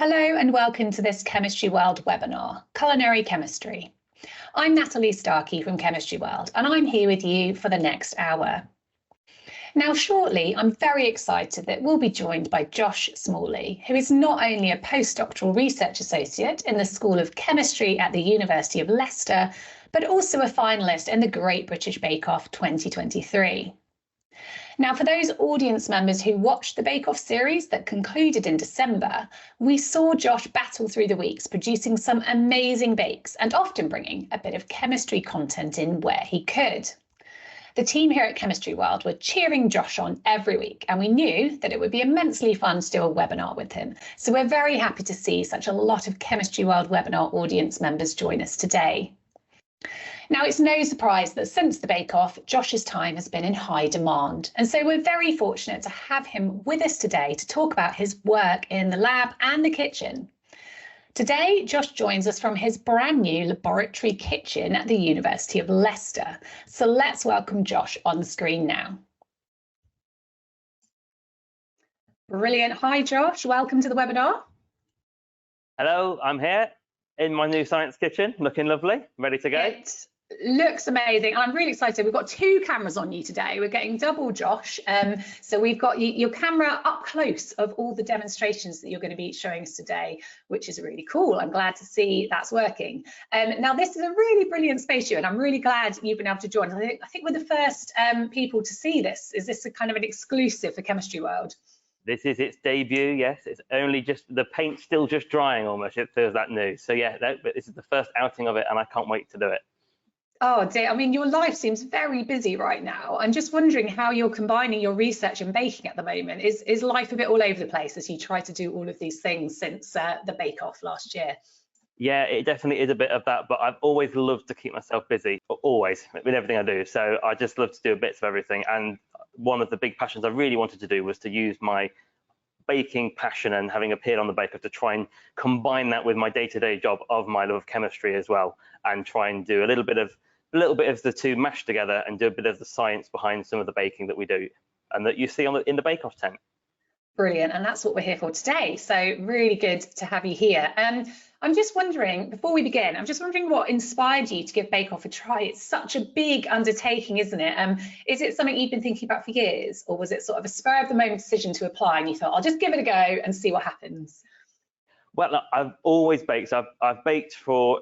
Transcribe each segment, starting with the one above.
Hello and welcome to this Chemistry World webinar, Culinary Chemistry. I'm Natalie Starkey from Chemistry World and I'm here with you for the next hour. Now shortly, I'm very excited that we'll be joined by Josh Smalley, who is not only a postdoctoral research associate in the School of Chemistry at the University of Leicester, but also a finalist in the Great British Bake Off 2023. Now, for those audience members who watched the Bake Off series that concluded in December, we saw Josh battle through the weeks, producing some amazing bakes and often bringing a bit of chemistry content in where he could. The team here at Chemistry World were cheering Josh on every week, and we knew that it would be immensely fun to do a webinar with him. So we're very happy to see such a lot of Chemistry World webinar audience members join us today. Now, it's no surprise that since the Bake Off, Josh's time has been in high demand. And so we're very fortunate to have him with us today to talk about his work in the lab and the kitchen. Today, Josh joins us from his brand new laboratory kitchen at the University of Leicester. So let's welcome Josh on the screen now. Brilliant. Hi, Josh. Welcome to the webinar. Hello, I'm here in my new science kitchen, looking lovely, ready to go. It looks amazing. I'm really excited. We've got two cameras on you today. We're getting double Josh. So we've got your camera up close of all the demonstrations that you're going to be showing us today, which is really cool. I'm glad to see that's working. Now, this is a really brilliant space, and I'm really glad you've been able to join. I think we're the first people to see this. Is this a kind of an exclusive for Chemistry World? This is its debut, yes. It's only just, the paint's still just drying almost. It feels that new. So yeah, but this is the first outing of it and I can't wait to do it. Oh dear, I mean, your life seems very busy right now. I'm just wondering how you're combining your research and baking at the moment. Is life a bit all over the place as you try to do all of these things since the Bake Off last year? Yeah, it definitely is a bit of that, but I've always loved to keep myself busy, always, with everything I do. So I just love to do bits of everything. And one of the big passions I really wanted to do was to use my baking passion and having appeared on the Bake Off to try and combine that with my day-to-day job of my love of chemistry as well, and try and do a little bit of the two mashed together and do a bit of the science behind some of the baking that we do and that you see in the Bake Off tent. Brilliant, and that's what we're here for today. So really good to have you here. I'm just wondering, before we begin, I'm just wondering what inspired you to give Bake Off a try. It's such a big undertaking, isn't it? Is it something you've been thinking about for years, or was it sort of a spur of the moment decision to apply and you thought, I'll just give it a go and see what happens? Well, look, I've always baked. So I've baked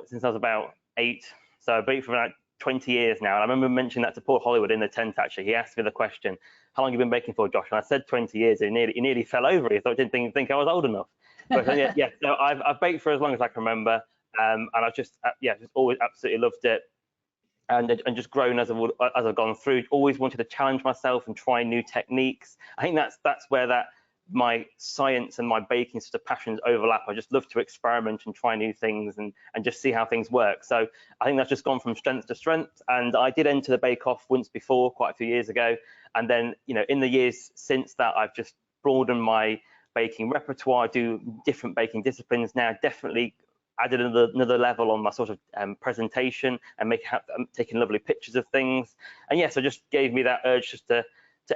since I was about 8. So I've baked for about 20 years now. And I remember mentioning that to Paul Hollywood in the tent, actually. He asked me the question, how long have you been baking for, Josh? And I said 20 years. He nearly fell over. He thought, didn't think I was old enough. But yeah, so I've baked for as long as I can remember. And I've just always absolutely loved it. And just grown as I've gone through. Always wanted to challenge myself and try new techniques. I think that's where my science and my baking sort of passions overlap. I just love to experiment and try new things and just see how things work. So I think that's just gone from strength to strength. And I did enter the Bake Off once before, quite a few years ago. And then, in the years since that, I've just broadened my baking repertoire, do different baking disciplines now, definitely added another level on my sort of presentation and taking lovely pictures of things. And yes, it just gave me that urge just to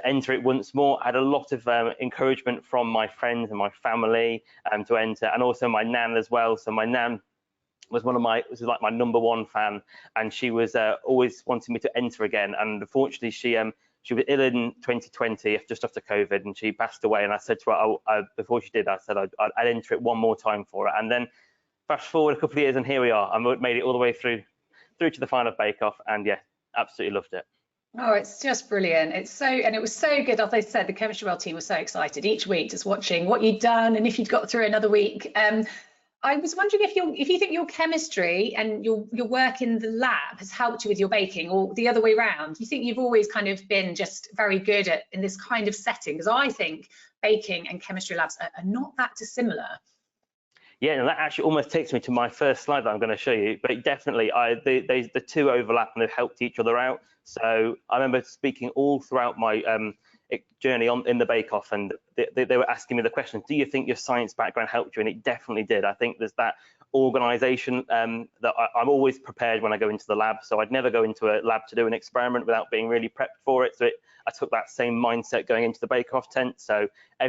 enter it once more. I had a lot of encouragement from my friends and my family to enter, and also my nan as well. So my nan was was like my #1 fan, and she was always wanting me to enter again. And unfortunately, she was ill in 2020, just after COVID, and she passed away. And I said to her, before she did, I said I'd enter it one more time for her. And then fast forward a couple of years, and here we are. I made it all the way through to the final Bake Off, and yeah, absolutely loved it. Oh, it's just brilliant. And it was so good. As I said, the Chemistry World team was so excited each week, just watching what you'd done and if you'd got through another week. I was wondering if you think your chemistry and your work in the lab has helped you with your baking, or the other way around. Do you think you've always kind of been just very good in this kind of setting? Because I think baking and chemistry labs are not that dissimilar. Yeah, and that actually almost takes me to my first slide that I'm going to show you. But definitely, the two overlap and they've helped each other out. So I remember speaking all throughout my journey in the Bake Off, and they were asking me the question, do you think your science background helped you? And it definitely did. I think there's that organisation that I'm always prepared when I go into the lab. So I'd never go into a lab to do an experiment without being really prepped for it. So I took that same mindset going into the bake-off tent. So I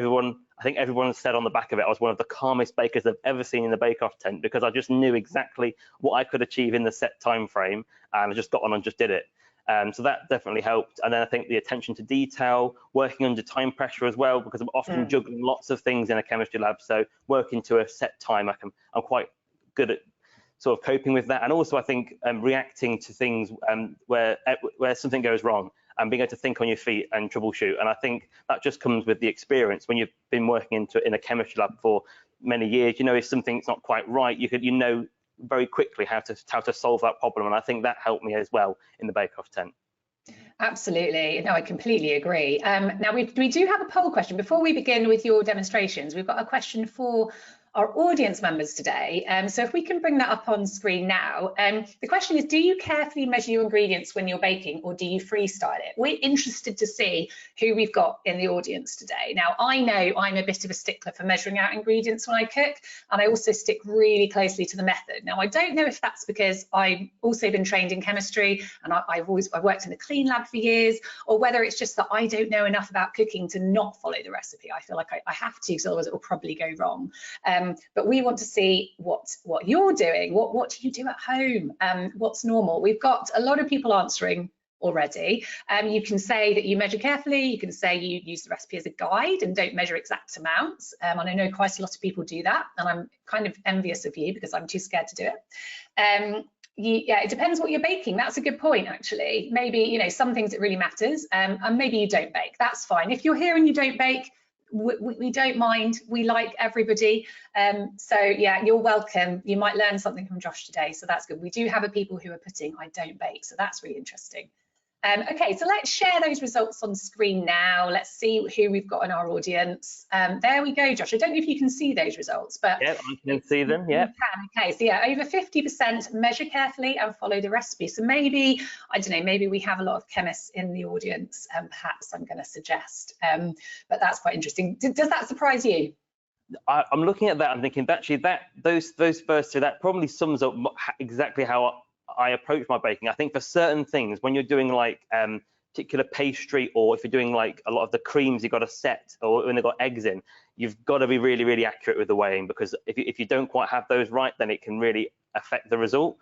think everyone said on the back of it, I was one of the calmest bakers they've ever seen in the bake-off tent, because I just knew exactly what I could achieve in the set time frame, and I just got on and just did it. So that definitely helped. And then I think the attention to detail, working under time pressure as well, because I'm often juggling lots of things in a chemistry lab. So working to a set time, I'm quite good at sort of coping with that. And also I think reacting to things where something goes wrong, and being able to think on your feet and troubleshoot. And I think that just comes with the experience. When you've been working in a chemistry lab for many years, you know, if something's not quite right, you know very quickly how to solve that problem. And I think that helped me as well in the bake-off tent. Absolutely. No, I completely agree. Now we do have a poll question before we begin with your demonstrations. We've got a question for our audience members today. So if we can bring that up on screen now. The question is, do you carefully measure your ingredients when you're baking, or do you freestyle it? We're interested to see who we've got in the audience today. Now, I know I'm a bit of a stickler for measuring out ingredients when I cook, and I also stick really closely to the method. Now, I don't know if that's because I've also been trained in chemistry and I've worked in the clean lab for years, or whether it's just that I don't know enough about cooking to not follow the recipe. I feel like I have to, because otherwise it will probably go wrong. But we want to see what you're doing. What do you do at home? What's normal? We've got a lot of people answering already. You can say that you measure carefully. You can say you use the recipe as a guide and don't measure exact amounts. And I know quite a lot of people do that, and I'm kind of envious of you because I'm too scared to do it. Yeah, it depends what you're baking. That's a good point, actually. Maybe, you know, some things it really matters, and maybe you don't bake. That's fine. If you're here and you don't bake, we don't mind. We like everybody. So yeah, you're welcome. You might learn something from Josh today, so that's good. We do have people who are putting I don't bake, so that's really interesting. Okay, so let's share those results on screen now. Let's see who we've got in our audience. There we go, Josh. I don't know if you can see those results, but yeah, I can see them. Yeah. Okay, so yeah, over 50% measure carefully and follow the recipe. So maybe, I don't know, maybe we have a lot of chemists in the audience, perhaps I'm going to suggest. But that's quite interesting. Does that surprise you? I'm looking at that. I'm thinking actually those first two, that probably sums up exactly how I approach my baking. I think for certain things, when you're doing like particular pastry, or if you're doing like a lot of the creams you've got to set, or when they've got eggs in, you've got to be really accurate with the weighing, because if you don't quite have those right, then it can really affect the result.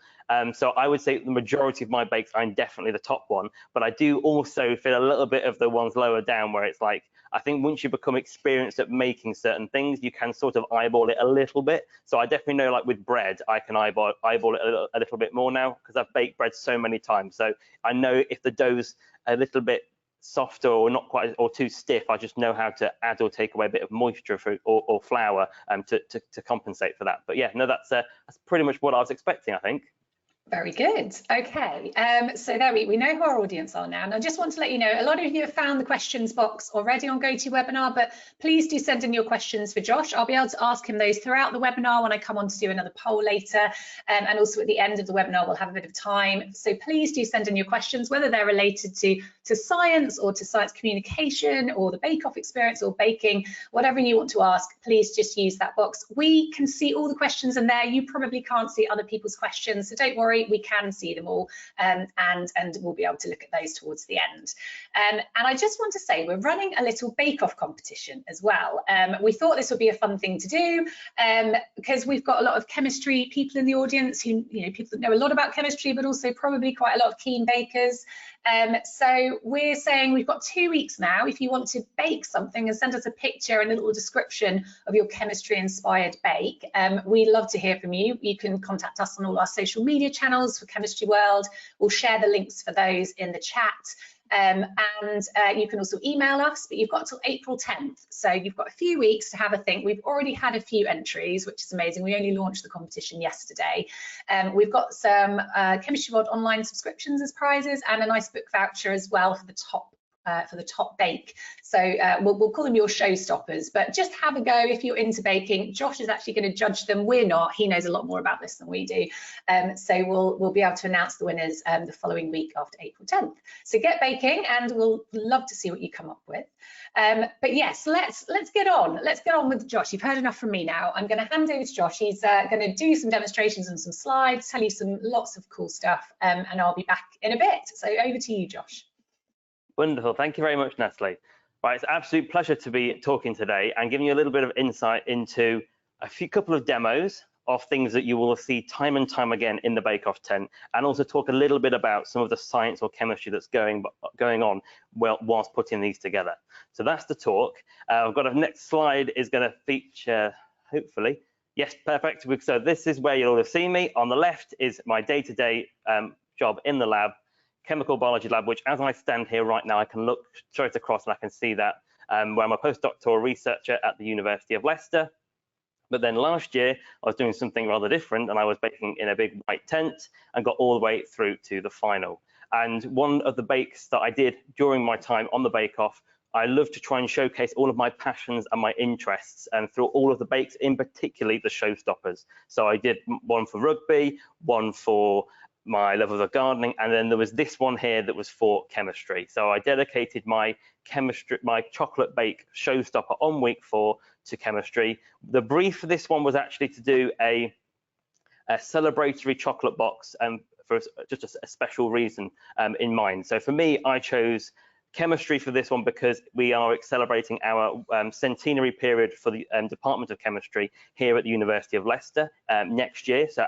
So I would say the majority of my bakes, I'm definitely the top one, but I do also feel a little bit of the ones lower down where it's like, I think once you become experienced at making certain things, you can sort of eyeball it a little bit. So I definitely know, like with bread, I can eyeball it a little bit more now, because I've baked bread so many times. So I know if the dough's a little bit softer or not quite, or too stiff, I just know how to add or take away a bit of moisture or flour to compensate for that. But yeah, no, that's pretty much what I was expecting, I think. Very good. Okay, so there we know who our audience are now. And I just want to let you know, a lot of you have found the questions box already on GoToWebinar, but please do send in your questions for Josh. I'll be able to ask him those throughout the webinar when I come on to do another poll later. And also at the end of the webinar, we'll have a bit of time. So please do send in your questions, whether they're related to science or to science communication or the bake-off experience or baking, whatever you want to ask, please just use that box. We can see all the questions in there. You probably can't see other people's questions, so don't worry. We can see them all, and we'll be able to look at those towards the end. And I just want to say we're running a little bake-off competition as well. We thought this would be a fun thing to do because we've got a lot of chemistry people in the audience who, you know, people that know a lot about chemistry, but also probably quite a lot of keen bakers. So we're saying we've got 2 weeks now. If you want to bake something and send us a picture and a little description of your chemistry inspired bake, we'd love to hear from you. You can contact us on all our social media channels for Chemistry World. We'll share the links for those in the chat. And you can also email us, but you've got till April 10th. So you've got a few weeks to have a think. We've already had a few entries, which is amazing. We only launched the competition yesterday. We've got some Chemistry World online subscriptions as prizes and a nice book voucher as well for the top for the top bake. So we'll call them your showstoppers, but just have a go if you're into baking. Josh is actually going to judge them. We're not. He knows a lot more about this than we do. So we'll be able to announce the winners the following week after April 10th. So get baking, and we'll love to see what you come up with. But yes, let's get on. Let's get on with Josh. You've heard enough from me now. I'm going to hand over to Josh. He's going to do some demonstrations and some slides, tell you lots of cool stuff, and I'll be back in a bit. So over to you, Josh. Wonderful. Thank you very much, Natalie. Right, it's an absolute pleasure to be talking today and giving you a little bit of insight into a couple of demos of things that you will see time and time again in the Bake Off tent, and also talk a little bit about some of the science or chemistry that's going on whilst putting these together. So that's the talk. I've got a next slide is going to feature, hopefully, yes, perfect. So this is where you'll have seen me. On the left is my day-to-day job in the lab, chemical biology lab, which as I stand here right now, I can look straight across and I can see that where I'm a postdoctoral researcher at the University of Leicester. But then last year, I was doing something rather different, and I was baking in a big white tent and got all the way through to the final. And one of the bakes that I did during my time on the Bake Off, I love to try and showcase all of my passions and my interests, and through all of the bakes, in particularly the showstoppers. So I did one for rugby, one for my love of the gardening, and then there was this one here that was for chemistry. So I dedicated my chocolate bake showstopper on week 4 to chemistry. The brief for this one was actually to do a celebratory chocolate box, for just a special reason in mind. So for me, I chose chemistry for this one because we are celebrating our centenary period for the Department of Chemistry here at the University of Leicester next year. So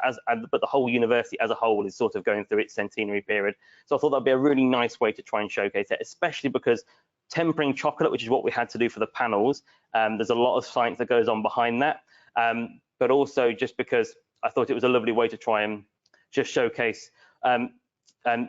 but the whole university as a whole is sort of going through its centenary period. So I thought that'd be a really nice way to try and showcase it, especially because tempering chocolate, which is what we had to do for the panels, there's a lot of science that goes on behind that, but also just because I thought it was a lovely way to try and just showcase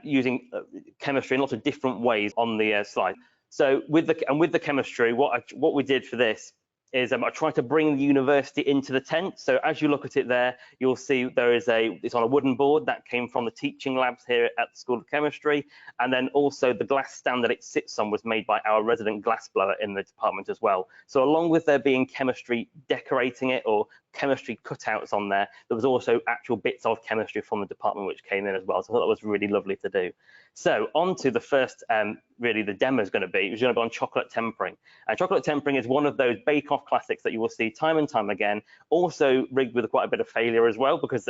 using chemistry in lots of different ways on the slide. So with the chemistry, what we did for this is I tried to bring the university into the tent. So as you look at it there, you'll see it's on a wooden board that came from the teaching labs here at the School of Chemistry. And then also the glass stand that it sits on was made by our resident glassblower in the department as well. So along with there being chemistry decorating it or chemistry cutouts on there, there was also actual bits of chemistry from the department which came in as well. So I thought that was really lovely to do. So on to the first, really the demo is going to be on chocolate tempering. And chocolate tempering is one of those bake-off classics that you will see time and time again, also rigged with quite a bit of failure as well, because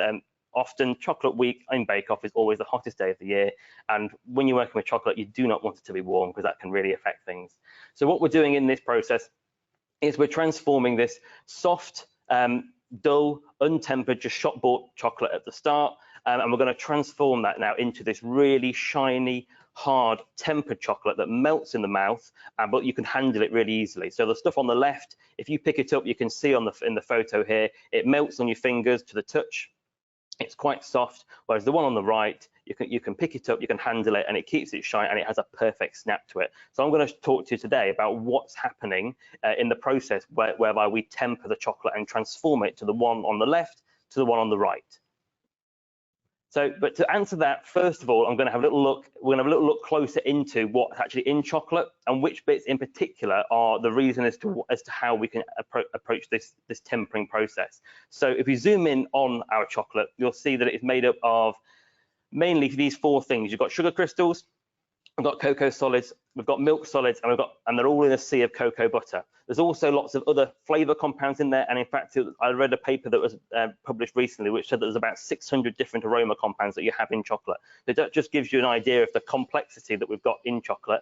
often chocolate week in bake-off is always the hottest day of the year. And when you're working with chocolate, you do not want it to be warm because that can really affect things. So what we're doing in this process is we're transforming this soft, dull, untempered, just shop bought chocolate at the start, and we're going to transform that now into this really shiny, hard, tempered chocolate that melts in the mouth, but you can handle it really easily. So the stuff on the left, if you pick it up, you can see in the photo here, it melts on your fingers to the touch. It's quite soft, whereas the one on the right, you can pick it up, you can handle it, and it keeps it shiny, and it has a perfect snap to it. So I'm going to talk to you today about what's happening in the process whereby we temper the chocolate and transform it to the one on the left to the one on the right. So, but to answer that, first of all, I'm going to have a little look. We're going to have a little look closer into what's actually in chocolate and which bits in particular are the reason as to how we can approach this tempering process. So, if we zoom in on our chocolate, you'll see that it is made up of mainly these 4 things. You've got sugar crystals, we've got cocoa solids, we've got milk solids, and they're all in a sea of cocoa butter. There's also lots of other flavor compounds in there, and in fact, I read a paper that was published recently which said that there's about 600 different aroma compounds that you have in chocolate. So that just gives you an idea of the complexity that we've got in chocolate.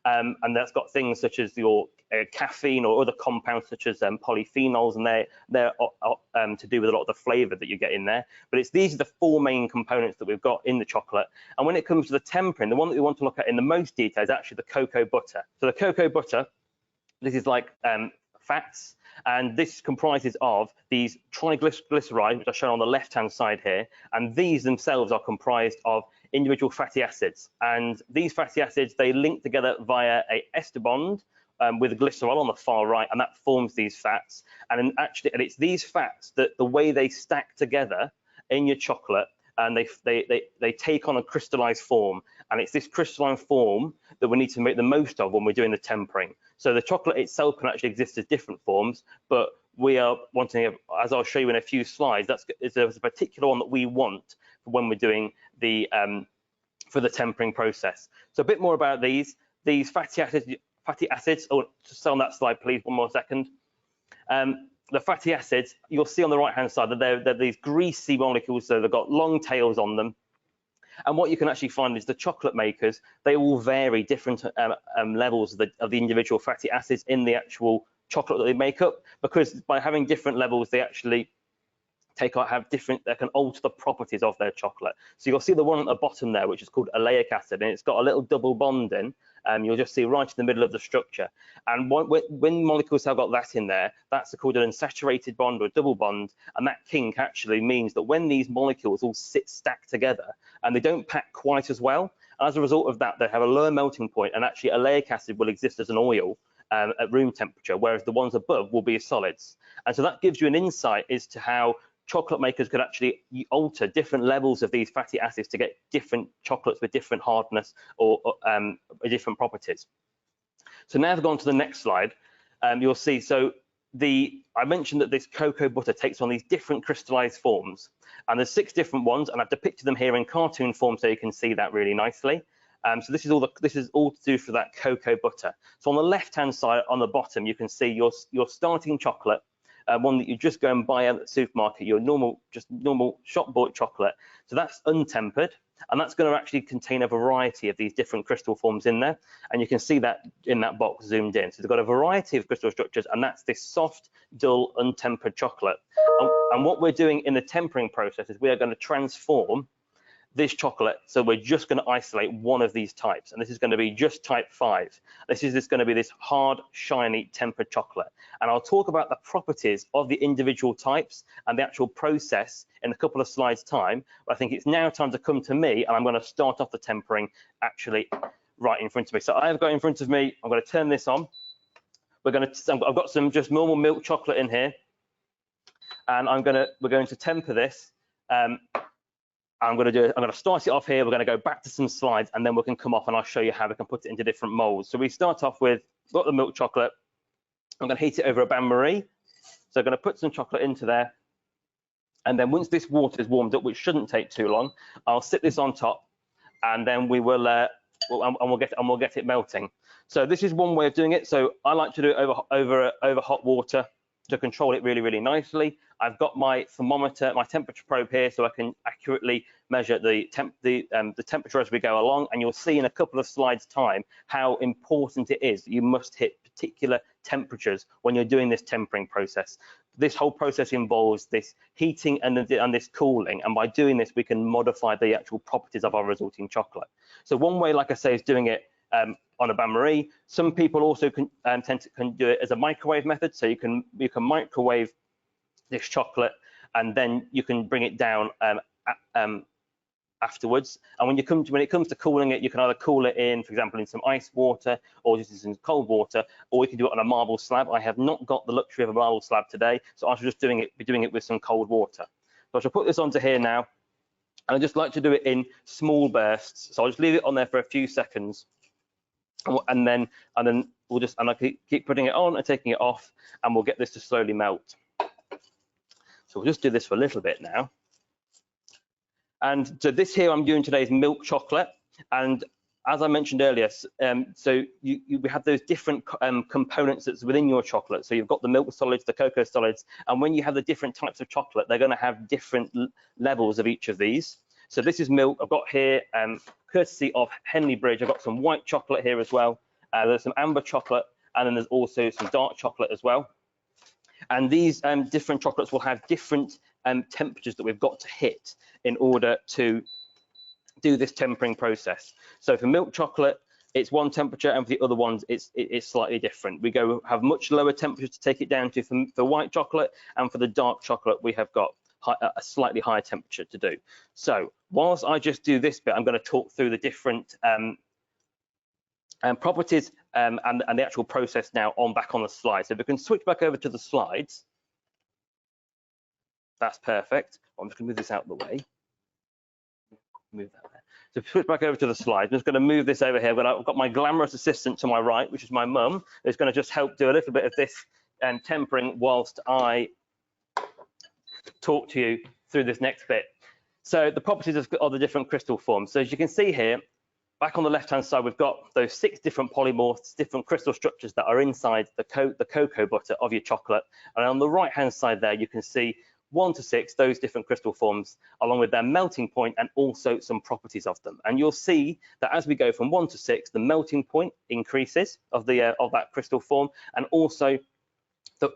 And that's got things such as your caffeine or other compounds such as polyphenols, and they're to do with a lot of the flavor that you get in there. But these are the 4 main components that we've got in the chocolate. And when it comes to the tempering, the one that we want to look at in the most detail is actually the cocoa butter. So the cocoa butter, this is like fats, and this comprises of these triglycerides, which are shown on the left-hand side here, and these themselves are comprised of individual fatty acids. And these fatty acids, they link together via a ester bond with glycerol on the far right, and that forms these fats. And it's these fats that the way they stack together in your chocolate and they take on a crystallized form, and it's this crystalline form that we need to make the most of when we're doing the tempering. So the chocolate itself can actually exist as different forms, but we are wanting, as I'll show you in a few slides, there's a particular one that we want for when we're doing the for the tempering process. So a bit more about these fatty acids. Oh, just stay on that slide, please. One more second. The fatty acids, you'll see on the right-hand side that they're these greasy molecules, so they've got long tails on them. And what you can actually find is the chocolate makers, they all vary different levels of the individual fatty acids in the actual chocolate that they make up, because by having different levels, they actually they can alter the properties of their chocolate. So you'll see the one at the bottom there, which is called oleic acid, and it's got a little double bond in. You'll just see right in the middle of the structure. And when molecules have got that in there, that's called an unsaturated bond or a double bond. And that kink actually means that when these molecules all sit stacked together and they don't pack quite as well, as a result of that, they have a lower melting point, and actually oleic acid will exist as an oil at room temperature, whereas the ones above will be as solids. And so that gives you an insight as to how chocolate makers could actually alter different levels of these fatty acids to get different chocolates with different hardness or different properties. So now I've gone to the next slide. You'll see, so I mentioned that this cocoa butter takes on these different crystallized forms, and there's 6 different ones, and I've depicted them here in cartoon form so you can see that really nicely. So this is all to do for that cocoa butter. So on the left-hand side, on the bottom, you can see your starting chocolate. One that you just go and buy at the supermarket, your normal shop bought chocolate. So that's untempered, and that's going to actually contain a variety of these different crystal forms in there. And you can see that in that box zoomed in. So they've got a variety of crystal structures, and that's this soft, dull, untempered chocolate. And what we're doing in the tempering process is we are going to transform this chocolate, so we're just going to isolate one of these types, and this is going to be just type 5. This is going to be this hard, shiny, tempered chocolate, and I'll talk about the properties of the individual types and the actual process in a couple of slides time. But I think it's now time to come to me, and I'm going to start off the tempering actually right in front of me. So I've got in front of me, I'm going to turn this on. I've got some just normal milk chocolate in here, and we're going to temper this. I'm going to start it off here. We're going to go back to some slides, and then we can come off and I'll show you how we can put it into different molds. So we start off with, got the milk chocolate. I'm going to heat it over a bain-marie. So I'm going to put some chocolate into there. And then once this water is warmed up, which shouldn't take too long, I'll sit this on top, and then we will, we'll get it melting. So this is one way of doing it. So I like to do it over hot water to control it really, really nicely. I've got my thermometer, my temperature probe here, so I can accurately measure the temperature as we go along. And you'll see in a couple of slides time how important it is that you must hit particular temperatures when you're doing this tempering process. This whole process involves this heating and this cooling, and by doing this, we can modify the actual properties of our resulting chocolate. So one way, like I say, is doing it on a bain-marie. Some people also can do it as a microwave method. So you can microwave this chocolate, and then you can bring it down afterwards. And when it comes to cooling it, you can either cool it in, for example, in some ice water, or just in some cold water, or you can do it on a marble slab. I have not got the luxury of a marble slab today, so I should just be doing it with some cold water. So I shall put this onto here now, and I just like to do it in small bursts. So I'll just leave it on there for a few seconds. And then we'll just, and I keep putting it on and taking it off, and we'll get this to slowly melt. So we'll just do this for a little bit now. And so this here I'm doing today is milk chocolate. And as I mentioned earlier, so we have those different components that's within your chocolate. So you've got the milk solids, the cocoa solids, and when you have the different types of chocolate, they're going to have different levels of each of these. So this is milk. I've got here, courtesy of Henley Bridge, I've got some white chocolate here as well. There's some amber chocolate, and then there's also some dark chocolate as well. And these different chocolates will have different temperatures that we've got to hit in order to do this tempering process. So for milk chocolate, it's one temperature, and for the other ones, it's slightly different. We have much lower temperatures to take it down to for white chocolate, and for the dark chocolate, we have got a slightly higher temperature to do. So whilst I just do this bit, I'm going to talk through the different properties and the actual process now back on the slide. So if we can switch back over to the slides, that's perfect. I'm just going to move this out of the way. move that there. So switch back over to the slide. I'm just going to move this over here. I've got my glamorous assistant to my right, which is my mum, who's going to just help do a little bit of this and tempering whilst I talk to you through this next bit. So the properties of the different crystal forms. So as you can see here, back on the left-hand side, we've got those 6 different polymorphs, different crystal structures that are inside the cocoa butter of your chocolate. And on the right-hand side there, you can see 1 to 6, those different crystal forms, along with their melting point and also some properties of them. And you'll see that as we go from 1 to 6, the melting point increases of that crystal form, and also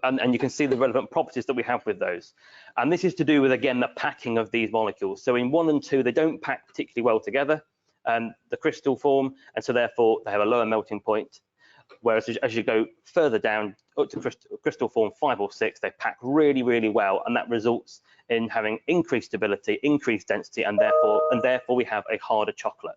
and you can see the relevant properties that we have with those. And this is to do with, again, the packing of these molecules. So in 1 and 2, they don't pack particularly well together, the crystal form, and so therefore they have a lower melting point. Whereas as you go further down up to crystal form 5 or 6, they pack really, really well, and that results in having increased stability, increased density, and therefore we have a harder chocolate.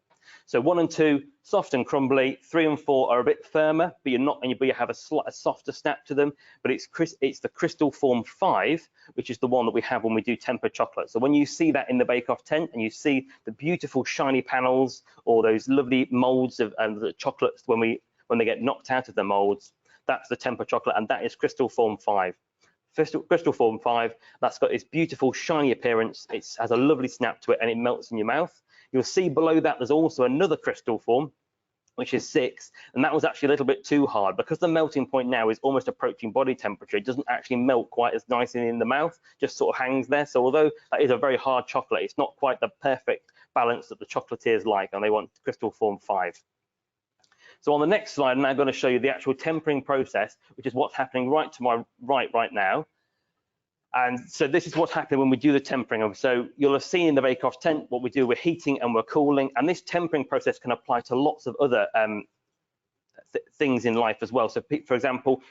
So 1 and 2, soft and crumbly. 3 and 4 are a bit firmer, but you have a softer snap to them. But it's the crystal form 5, which is the one that we have when we do tempered chocolate. So when you see that in the bake-off tent and you see the beautiful shiny panels or those lovely molds of the chocolates when they get knocked out of the molds, that's the tempered chocolate, and that is crystal form 5. Crystal form 5, that's got its beautiful shiny appearance. It has a lovely snap to it, and it melts in your mouth. You'll see below that there's also another crystal form, which is 6, and that was actually a little bit too hard because the melting point now is almost approaching body temperature. It doesn't actually melt quite as nicely in the mouth, just sort of hangs there. So although that is a very hard chocolate, it's not quite the perfect balance that the chocolatiers like, and they want crystal form 5. So on the next slide, I'm now going to show you the actual tempering process, which is what's happening right to my right now. And so this is what's happening when we do the tempering. So you'll have seen in the bake-off tent what we do, we're heating and we're cooling, and this tempering process can apply to lots of other things in life as well. So for example,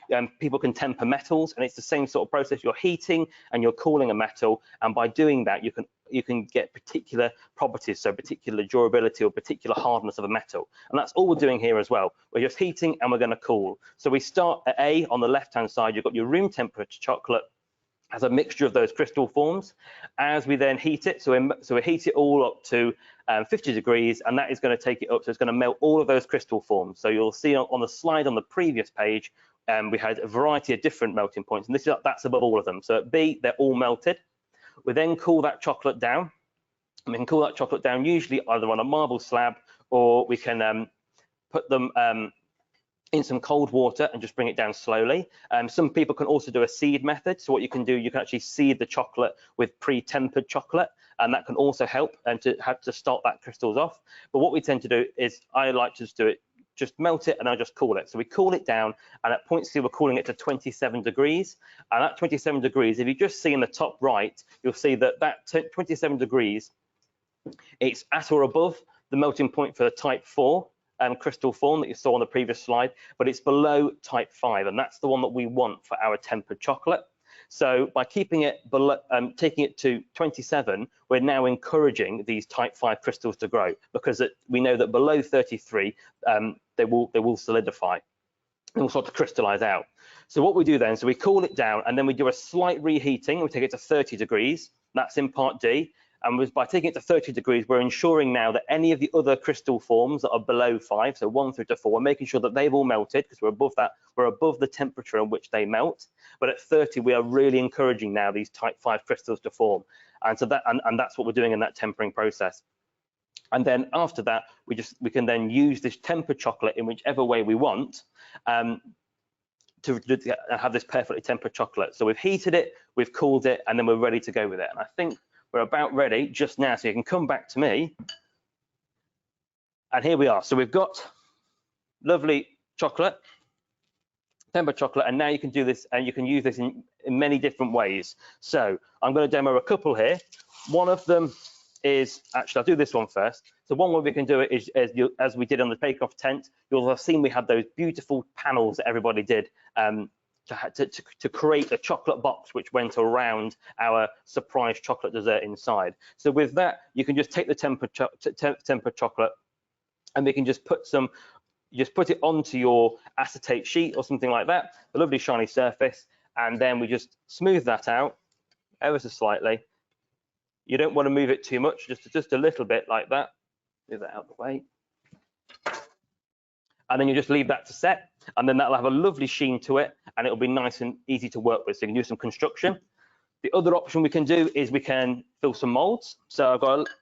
people can temper metals, and it's the same sort of process. You're heating and you're cooling a metal, and by doing that you can get particular properties, so particular durability or particular hardness of a metal. And that's all we're doing here as well. We're just heating and we're going to cool. So we start at A on the left-hand side. You've got your room temperature chocolate as a mixture of those crystal forms. As we then heat it, so we heat it all up to 50 degrees, and that is going to take it up, so it's going to melt all of those crystal forms. So you'll see on the slide on the previous page, we had a variety of different melting points, and that's above all of them. So at B, they're all melted. We then cool that chocolate down, and we can cool that chocolate down usually either on a marble slab, or we can put them in some cold water and just bring it down slowly. Some people can also do a seed method. So what you can do, you can actually seed the chocolate with pre-tempered chocolate, and that can also help and to start that crystals off. But what we tend to do is, I like to just do it, just melt it and I just cool it. So we cool it down, and at point C we're cooling it to 27 degrees. And at 27 degrees, if you just see in the top right, you'll see that 27 degrees, it's at or above the melting point for the type 4 crystal form that you saw on the previous slide, but it's below type 5, and that's the one that we want for our tempered chocolate. So by keeping it below, taking it to 27, we're now encouraging these type 5 crystals to grow, because we know that below 33 they will solidify, they will start to crystallize out. So what we do then, so we cool it down, and then we do a slight reheating. We take it to 30 degrees. That's in part D. And by taking it to 30 degrees, we're ensuring now that any of the other crystal forms that are below 5, so 1 through to 4, we're making sure that they've all melted, because we're above that. We're above the temperature at which they melt. But at 30, we are really encouraging now these type 5 crystals to form. And so that's what we're doing in that tempering process. And then after that, we can then use this tempered chocolate in whichever way we want to have this perfectly tempered chocolate. So we've heated it, we've cooled it, and then we're ready to go with it. And I think we're about ready just now, so you can come back to me. And here we are. So we've got lovely chocolate, tempered chocolate, and now you can do this, and you can use this in many different ways. So I'm going to demo a couple here. One of them is, actually, I'll do this one first. So one way we can do it is, as we did on the bake-off tent, you'll have seen we had those beautiful panels that everybody did to create a chocolate box which went around our surprise chocolate dessert inside. So with that, you can just take the tempered chocolate, and we can just put it onto your acetate sheet or something like that, a lovely shiny surface, and then we just smooth that out ever so slightly, You don't want to move it too much, just a little bit like that. Move that out of the way. And then you just leave that to set, and then that'll have a lovely sheen to it, and it'll be nice and easy to work with. So you can do some construction. The other option we can do is we can fill some molds. So I've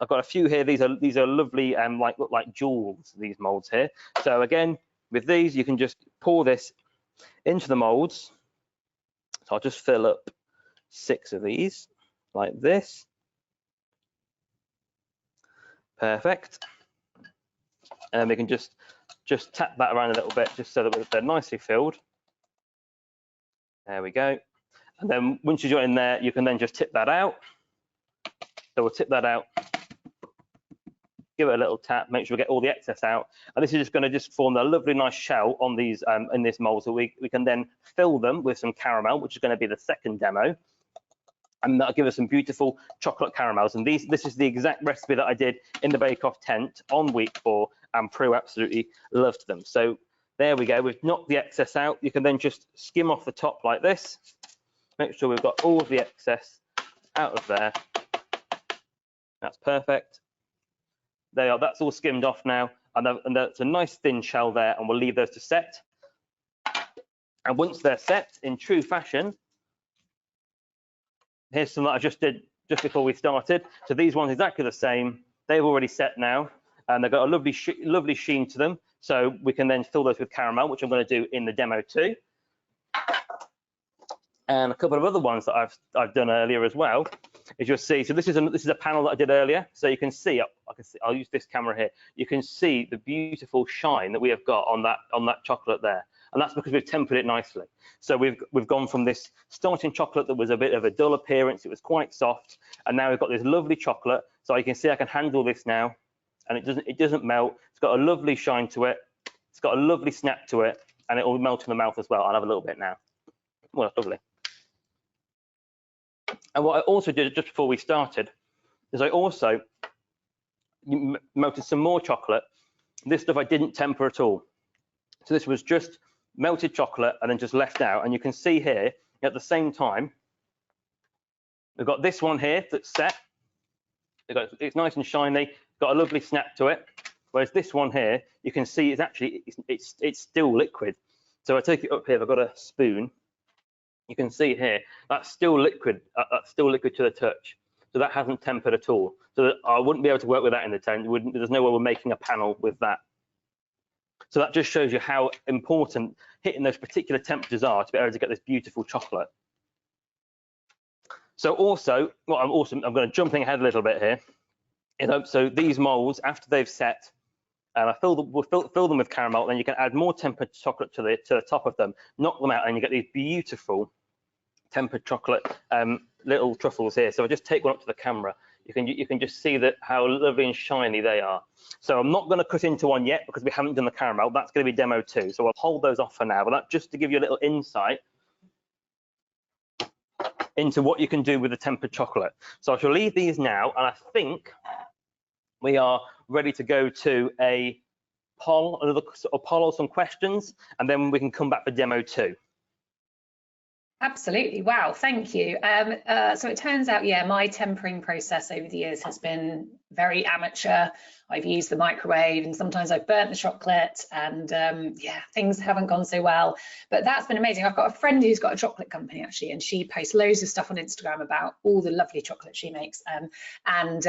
got a few here. These are lovely look like jewels, these molds here. So again, with these, you can just pour this into the molds. So I'll just fill up 6 of these like this. Perfect. And we can just tap that around a little bit, just so that they're nicely filled. There we go. And then once you're in there, you can then just tip that out. So we'll tip that out, give it a little tap, make sure we get all the excess out. And this is just going to just form a lovely nice shell on these in this mold. So we can then fill them with some caramel, which is going to be the second demo. And that'll give us some beautiful chocolate caramels. And this is the exact recipe that I did in the Bake Off tent on week 4, and Prue absolutely loved them. So there we go. We've knocked the excess out. You can then just skim off the top like this. Make sure we've got all of the excess out of there. That's perfect. There you are. That's all skimmed off now. And that's a nice thin shell there, and we'll leave those to set. And once they're set in true fashion, here's some that I just did just before we started. So these ones exactly the same. They've already set now, and they've got a lovely sheen to them. So we can then fill those with caramel, which I'm going to do in the demo too. And a couple of other ones that I've done earlier as well, as you'll see. So this is a panel that I did earlier. So you can see, I'll use this camera here. You can see the beautiful shine that we have got on that chocolate there, and that's because we've tempered it nicely. So we've gone from this starting chocolate that was a bit of a dull appearance. It was quite soft, and now we've got this lovely chocolate. So you can see I can handle this now, and it doesn't melt. It's got a lovely shine to it. It's got a lovely snap to it, and it will melt in the mouth as well. I'll have a little bit now. Well, that's lovely. And what I also did just before we started is I also melted some more chocolate. This stuff I didn't temper at all. So this was just melted chocolate and then just left out. And you can see here at the same time, we've got this one here that's set. It's nice and shiny, got a lovely snap to it. Whereas this one here, you can see it's still liquid. So I take it up here, I've got a spoon. You can see here, that's still liquid to the touch. So that hasn't tempered at all. So that I wouldn't be able to work with that in the tent. There's no way we're making a panel with that. So that just shows you how important hitting those particular temperatures are to be able to get this beautiful chocolate. So also, I'm going to jump ahead a little bit here. So these molds, after they've set, and we'll fill them with caramel, then you can add more tempered chocolate to the top of them, knock them out, and you get these beautiful tempered chocolate little truffles here. So I just take one up to the camera. You can just see how lovely and shiny they are. So I'm not going to cut into one yet because we haven't done the caramel. That's going to be demo 2. So I'll hold those off for now. But that's just to give you a little insight into what you can do with the tempered chocolate. So I shall leave these now, and I think we are ready to go to a poll, or some questions, and then we can come back for demo 2. Absolutely. Wow, thank you. So it turns out, yeah, my tempering process over the years has been very amateur. I've used the microwave, and sometimes I've burnt the chocolate, and yeah, things haven't gone so well. But that's been amazing. I've got a friend who's got a chocolate company actually, and she posts loads of stuff on Instagram about all the lovely chocolate she makes. And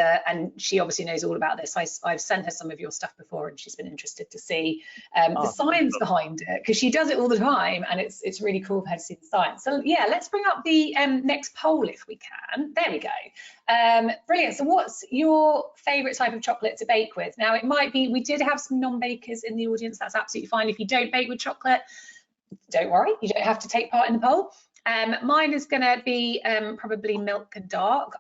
she obviously knows all about this. I've sent her some of your stuff before, and she's been interested to see the science behind it, because she does it all the time, and it's really cool for her to see the science. So yeah, let's bring up the next poll if we can. There we go. Brilliant. So what's your favorite type of chocolate to bake with? Now it might be, we did have some non-bakers in the audience. That's absolutely fine. If you don't bake with chocolate, don't worry, you don't have to take part in the poll. Mine is going to be probably milk and dark.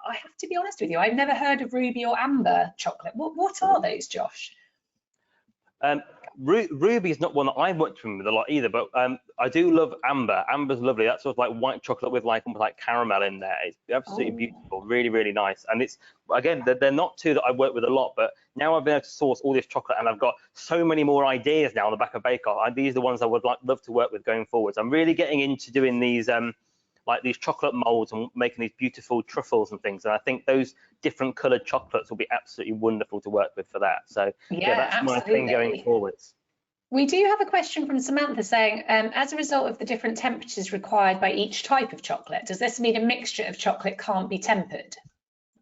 I have to be honest with you, I've never heard of ruby or amber chocolate. What are those, Josh? Ruby is not one that I've worked with a lot either, but I do love amber. Amber's lovely. That's sort of like white chocolate with like caramel in there. It's absolutely beautiful, really, really nice. And it's, again, they're not two that I work with a lot, but now I've been able to source all this chocolate, and I've got so many more ideas now on the back of Bake Off. These are the ones I would love to work with going forwards. I'm really getting into doing these like these chocolate molds and making these beautiful truffles and things. And I think those different coloured chocolates will be absolutely wonderful to work with for that. So yeah, that's absolutely. my thing going forwards. We do have a question from Samantha saying, as a result of the different temperatures required by each type of chocolate, does this mean a mixture of chocolate can't be tempered?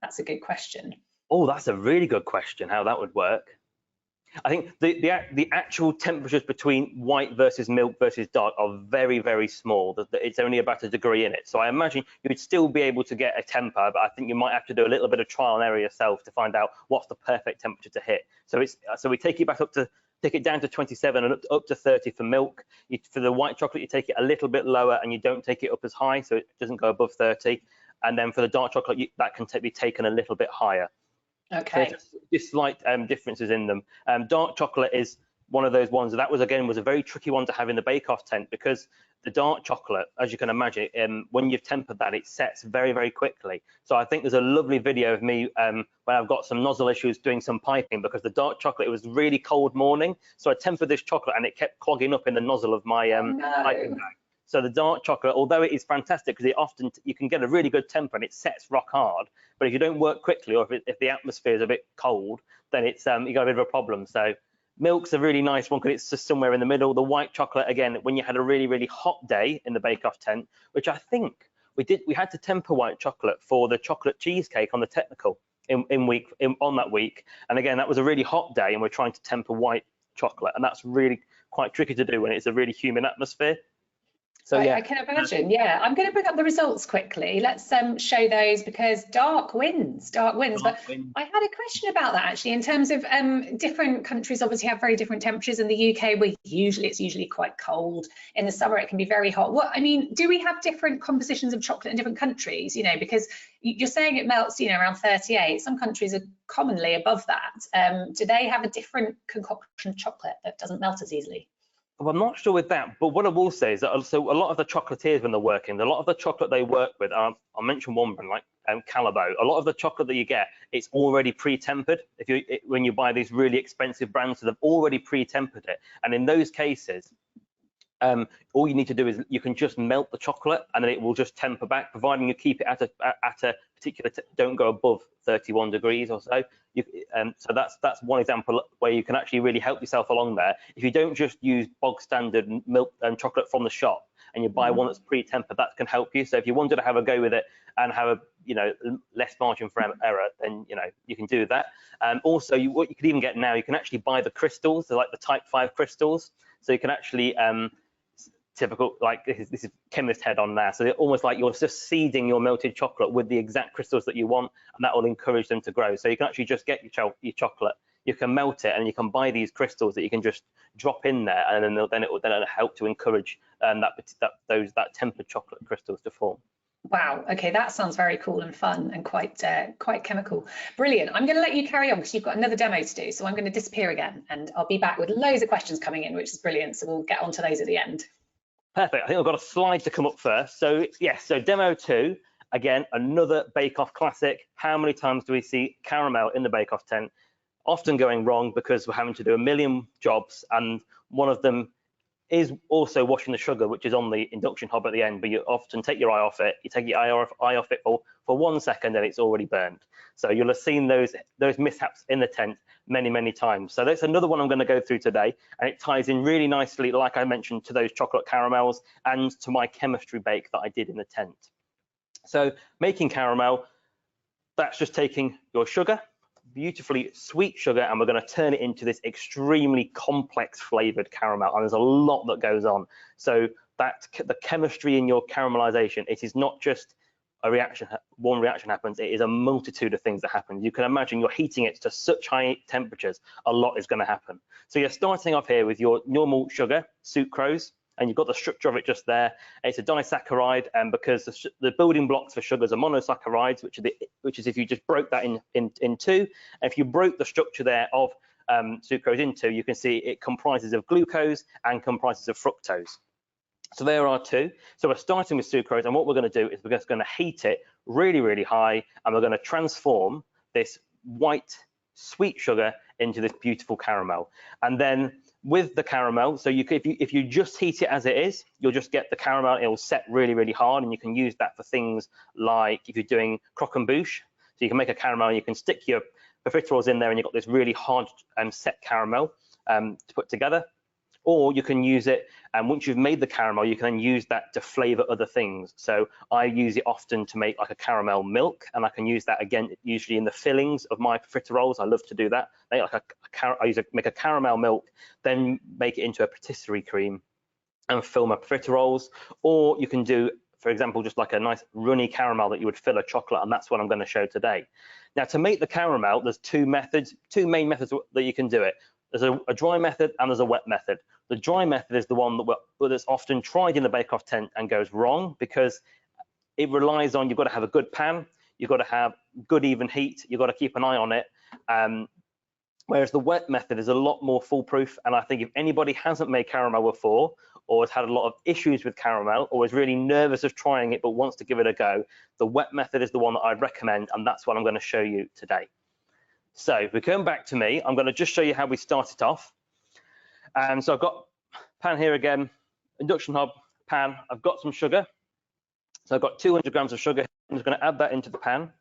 That's a good question. Oh, that's a really good question, how that would work. I think the actual temperatures between white versus milk versus dark are very, very small. It's only about a degree in it. So I imagine you would still be able to get a temper, but I think you might have to do a little bit of trial and error yourself to find out what's the perfect temperature to hit. So we take it back take it down to 27 and up to 30 for milk. For the white chocolate, you take it a little bit lower and you don't take it up as high, so it doesn't go above 30. And then for the dark chocolate, that can be taken a little bit higher. Okay. So just slight differences in them. Dark chocolate is one of those ones that was a very tricky one to have in the bake-off tent, because the dark chocolate, as you can imagine, when you've tempered that, it sets very, very quickly. So I think there's a lovely video of me when I've got some nozzle issues doing some piping, because the dark chocolate, it was really cold morning. So I tempered this chocolate and it kept clogging up in the nozzle of my piping bag. So the dark chocolate, although it is fantastic because you can get a really good temper and it sets rock hard, but if you don't work quickly, or if the atmosphere is a bit cold, then it's you got a bit of a problem. So milk's a really nice one because it's just somewhere in the middle. The white chocolate, again, when you had a really, really hot day in the bake-off tent, which I think we had to temper white chocolate for the chocolate cheesecake on the technical on that week. And again, that was a really hot day and we're trying to temper white chocolate, and that's really quite tricky to do when it's a really humid atmosphere. So yeah, I can imagine. Yeah, I'm going to bring up the results quickly. Let's show those, because dark wins. But I had a question about that actually, in terms of different countries obviously have very different temperatures. In the UK, it's usually quite cold. In the summer, it can be very hot. Do we have different compositions of chocolate in different countries? Because you're saying it melts, around 38. Some countries are commonly above that. Do they have a different concoction of chocolate that doesn't melt as easily? Well, I'm not sure with that, but what I will say is that so a lot of the chocolatiers, when they're working, a lot of the chocolate they work with, I'll mention one brand like Calabo. A lot of the chocolate that you get, it's already pre-tempered. When you buy these really expensive brands, so they've already pre-tempered it, and in those cases, all you need to do is you can just melt the chocolate and then it will just temper back, providing you keep it at a particular don't go above 31 degrees or so. So that's one example where you can actually really help yourself along there. If you don't just use bog standard milk and chocolate from the shop and you buy one that's pre-tempered, that can help you. So if you wanted to have a go with it and have less margin for error, then you can do that. Also, what you could even get now, you can actually buy the crystals, they're like the type 5 crystals. So you can actually typical, like this is chemist head on there, so almost like you're just seeding your melted chocolate with the exact crystals that you want, and that will encourage them to grow. So you can actually just get your chocolate, you can melt it, and you can buy these crystals that you can just drop in there, and then it'll help to encourage that tempered chocolate crystals to form. Wow. Okay, that sounds very cool and fun and quite chemical. Brilliant. I'm going to let you carry on because you've got another demo to do. So I'm going to disappear again, and I'll be back with loads of questions coming in, which is brilliant. So we'll get onto those at the end. Perfect. I think I've got a slide to come up first. So yes, so demo 2, again, another bake-off classic. How many times do we see caramel in the bake-off tent? Often going wrong because we're having to do a million jobs, and one of them is also washing the sugar, which is on the induction hob at the end, but you often take your eye off it. You take your eye off it for 1 second and it's already burned. So you'll have seen those mishaps in the tent many, many times. So that's another one I'm going to go through today, and it ties in really nicely, like I mentioned, to those chocolate caramels and to my chemistry bake that I did in the tent. So making caramel, that's just taking your sugar, beautifully sweet sugar, and we're going to turn it into this extremely complex flavored caramel, and there's a lot that goes on. So that the chemistry in your caramelization, it is not just one reaction happens, it is a multitude of things that happen. You can imagine you're heating it to such high temperatures, a lot is going to happen. So you're starting off here with your normal sugar, sucrose, and you've got the structure of it just there. It's a disaccharide, and because the building blocks for sugars are monosaccharides, which is if you just broke that in two. And if you broke the structure there of sucrose into, you can see it comprises of glucose and comprises of fructose. So there are two. So we're starting with sucrose, and what we're going to do is we're just going to heat it really, really high, and we're going to transform this white sweet sugar into this beautiful caramel. And then with the caramel. So if you just heat it as it is, you'll just get the caramel. It will set really, really hard, and you can use that for things like if you're doing croque and bouche. So you can make a caramel, you can stick your profiteroles in there, and you've got this really hard set caramel to put together. Or you can use it, and once you've made the caramel, you can then use that to flavor other things. So I use it often to make like a caramel milk, and I can use that again usually in the fillings of my profiteroles. I love to do that. Make a caramel milk, then make it into a patisserie cream and fill my profiteroles. Or you can do, for example, just like a nice runny caramel that you would fill a chocolate, and that's what I'm going to show today. Now, to make the caramel, there's two main methods that you can do it. There's a dry method and there's a wet method. The dry method is the one that's often tried in the bake-off tent and goes wrong, because it relies on, you've got to have a good pan, you've got to have good even heat, you've got to keep an eye on it. Whereas the wet method is a lot more foolproof, and I think if anybody hasn't made caramel before, or has had a lot of issues with caramel, or is really nervous of trying it but wants to give it a go, the wet method is the one that I'd recommend, and that's what I'm going to show you today. So if we come back to me, I'm going to just show you how we start it off. So I've got pan here again, induction hob, pan. I've got some sugar. So I've got 200 grams of sugar. I'm just going to add that into the pan.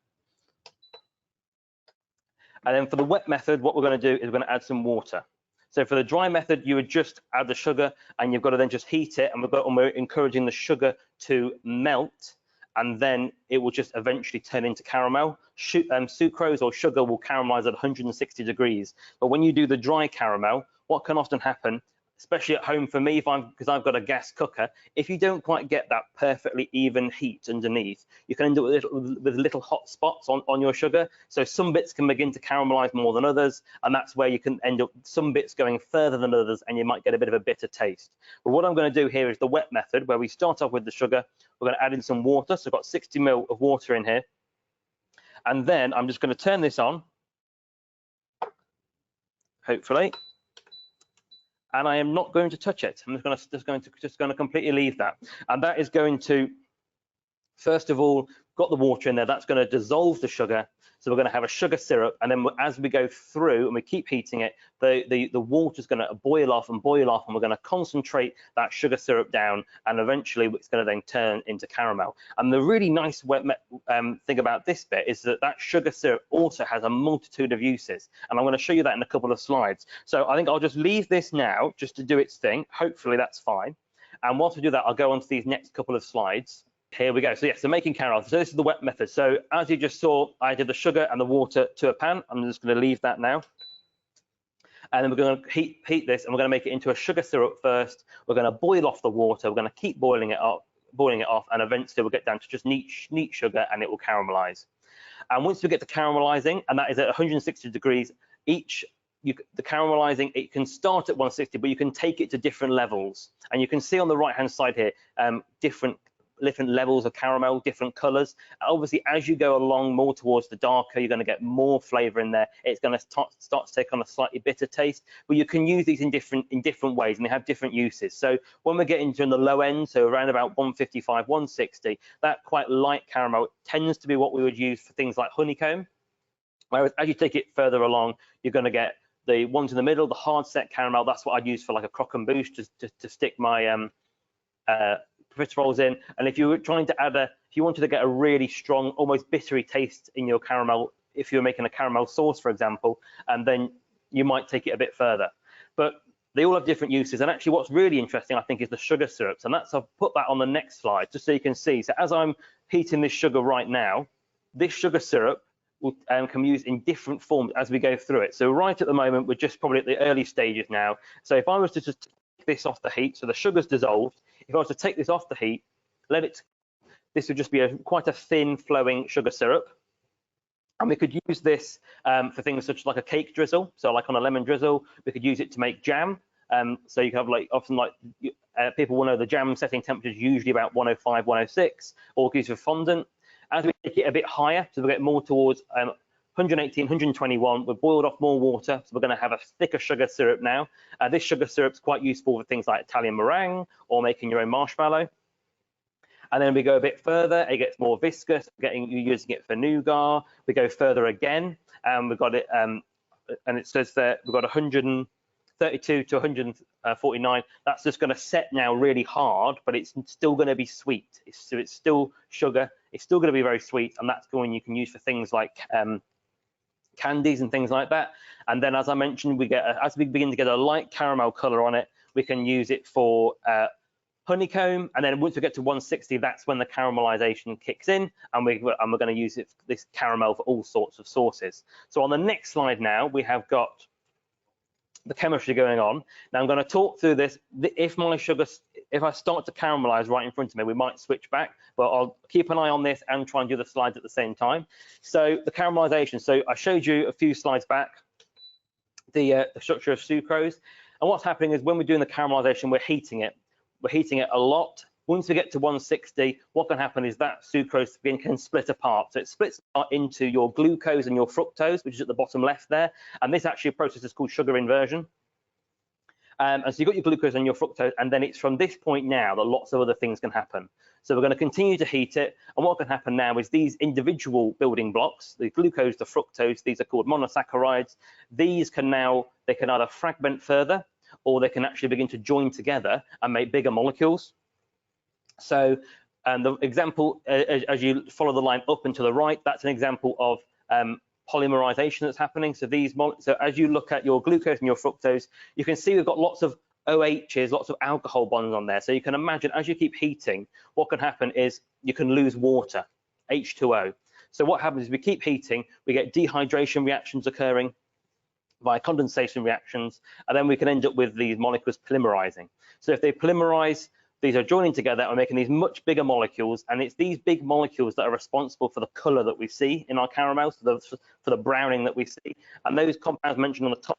And then for the wet method, what we're going to do is we're going to add some water. So for the dry method, you would just add the sugar, and you've got to then just heat it, and we're encouraging the sugar to melt, and then it will just eventually turn into caramel. Sucrose or sugar will caramelize at 160 degrees. But when you do the dry caramel, what can often happen, especially at home for me, because I've got a gas cooker, if you don't quite get that perfectly even heat underneath, you can end up with little hot spots on your sugar. So some bits can begin to caramelize more than others, and that's where you can end up some bits going further than others, and you might get a bit of a bitter taste. But what I'm going to do here is the wet method, where we start off with the sugar. We're going to add in some water. So I've got 60 ml of water in here, and then I'm just going to turn this on, hopefully. And I am not going to touch it. I'm just going to completely leave that. And that is going to, first of all, got the water in there. That's going to dissolve the sugar. So we're going to have a sugar syrup. And then as we go through and we keep heating it, the water is going to boil off, and we're going to concentrate that sugar syrup down, and eventually it's going to then turn into caramel. And the really nice thing about this bit is that sugar syrup also has a multitude of uses, and I'm going to show you that in a couple of slides. So I think I'll just leave this now just to do its thing. Hopefully that's fine. And whilst we do that, I'll go on to these next couple of slides. Here we go. So yes, so making caramel. So this is the wet method. So as you just saw, I did the sugar and the water to a pan. I'm just going to leave that now. And then we're going to heat this, and we're going to make it into a sugar syrup first. We're going to boil off the water. We're going to keep boiling it off, and eventually we'll get down to just neat sugar, and it will caramelize. And once we get to caramelizing, and that is at 160 degrees, the caramelizing, it can start at 160, but you can take it to different levels. And you can see on the right-hand side here, different levels of caramel, different colors. Obviously, as you go along more towards the darker, you're going to get more flavor in there. It's going to start to take on a slightly bitter taste, but you can use these in different ways, and they have different uses. So when we're getting to the low end, so around about 155, 160, that quite light caramel tends to be what we would use for things like honeycomb. Whereas as you take it further along, you're going to get the ones in the middle, the hard set caramel. That's what I'd use for like a croque and bouche to stick my profiteroles in. And if you were trying to if you wanted to get a really strong, almost bittery taste in your caramel, if you were making a caramel sauce, for example, and then you might take it a bit further. But they all have different uses. And actually what's really interesting, I think, is the sugar syrups. And I'll put that on the next slide just so you can see. So as I'm heating this sugar right now, this sugar syrup can be used in different forms as we go through it. So right at the moment, we're just probably at the early stages now. So if I was to just take this off the heat, so the sugar's dissolved, if I was to take this off the heat, this would just be quite a thin flowing sugar syrup. And we could use this for things such as like a cake drizzle. So like on a lemon drizzle, we could use it to make jam. So you can have people will know the jam setting temperature is usually about 105, 106, or use for fondant. As we take it a bit higher, so we get more towards 118, 121, we've boiled off more water, so we're going to have a thicker sugar syrup now. This sugar syrup is quite useful for things like Italian meringue or making your own marshmallow. And then we go a bit further, it gets more viscous, you're using it for nougat. We go further again, and we've got it, and it says that we've got 100, 32 to 149. That's just going to set now really hard, but it's still going to be sweet. It's still sugar. It's still going to be very sweet, and that's going you can use for things like candies and things like that. And then, as I mentioned, we get as we begin to get a light caramel color on it, we can use it for honeycomb. And then once we get to 160, that's when the caramelization kicks in, and we're going to use it this caramel for all sorts of sauces. So on the next slide now, we have got the chemistry going on. Now I'm going to talk through this. If I start to caramelize right in front of me, we might switch back, but I'll keep an eye on this and try and do the slides at the same time. So the caramelization. So I showed you a few slides back the structure of sucrose, and what's happening is when we're doing the caramelization, we're heating it. We're heating it a lot. Once we get to 160, what can happen is that sucrose can split apart. So it splits apart into your glucose and your fructose, which is at the bottom left there. And this actually a process is called sugar inversion. And so you've got your glucose and your fructose, and then it's from this point now that lots of other things can happen. So we're going to continue to heat it. And what can happen now is these individual building blocks, the glucose, the fructose, these are called monosaccharides. These can now, they can either fragment further, or they can actually begin to join together and make bigger molecules. So the example, as you follow the line up and to the right, that's an example of polymerization that's happening. So so as you look at your glucose and your fructose, you can see we've got lots of OHs, lots of alcohol bonds on there. So you can imagine as you keep heating, what can happen is you can lose water, H2O. So what happens is we keep heating, we get dehydration reactions occurring via condensation reactions, and then we can end up with these molecules polymerizing. So if they polymerize, these are joining together and making these much bigger molecules, and it's these big molecules that are responsible for the color that we see in our caramels, for the browning that we see. And those compounds mentioned on the top,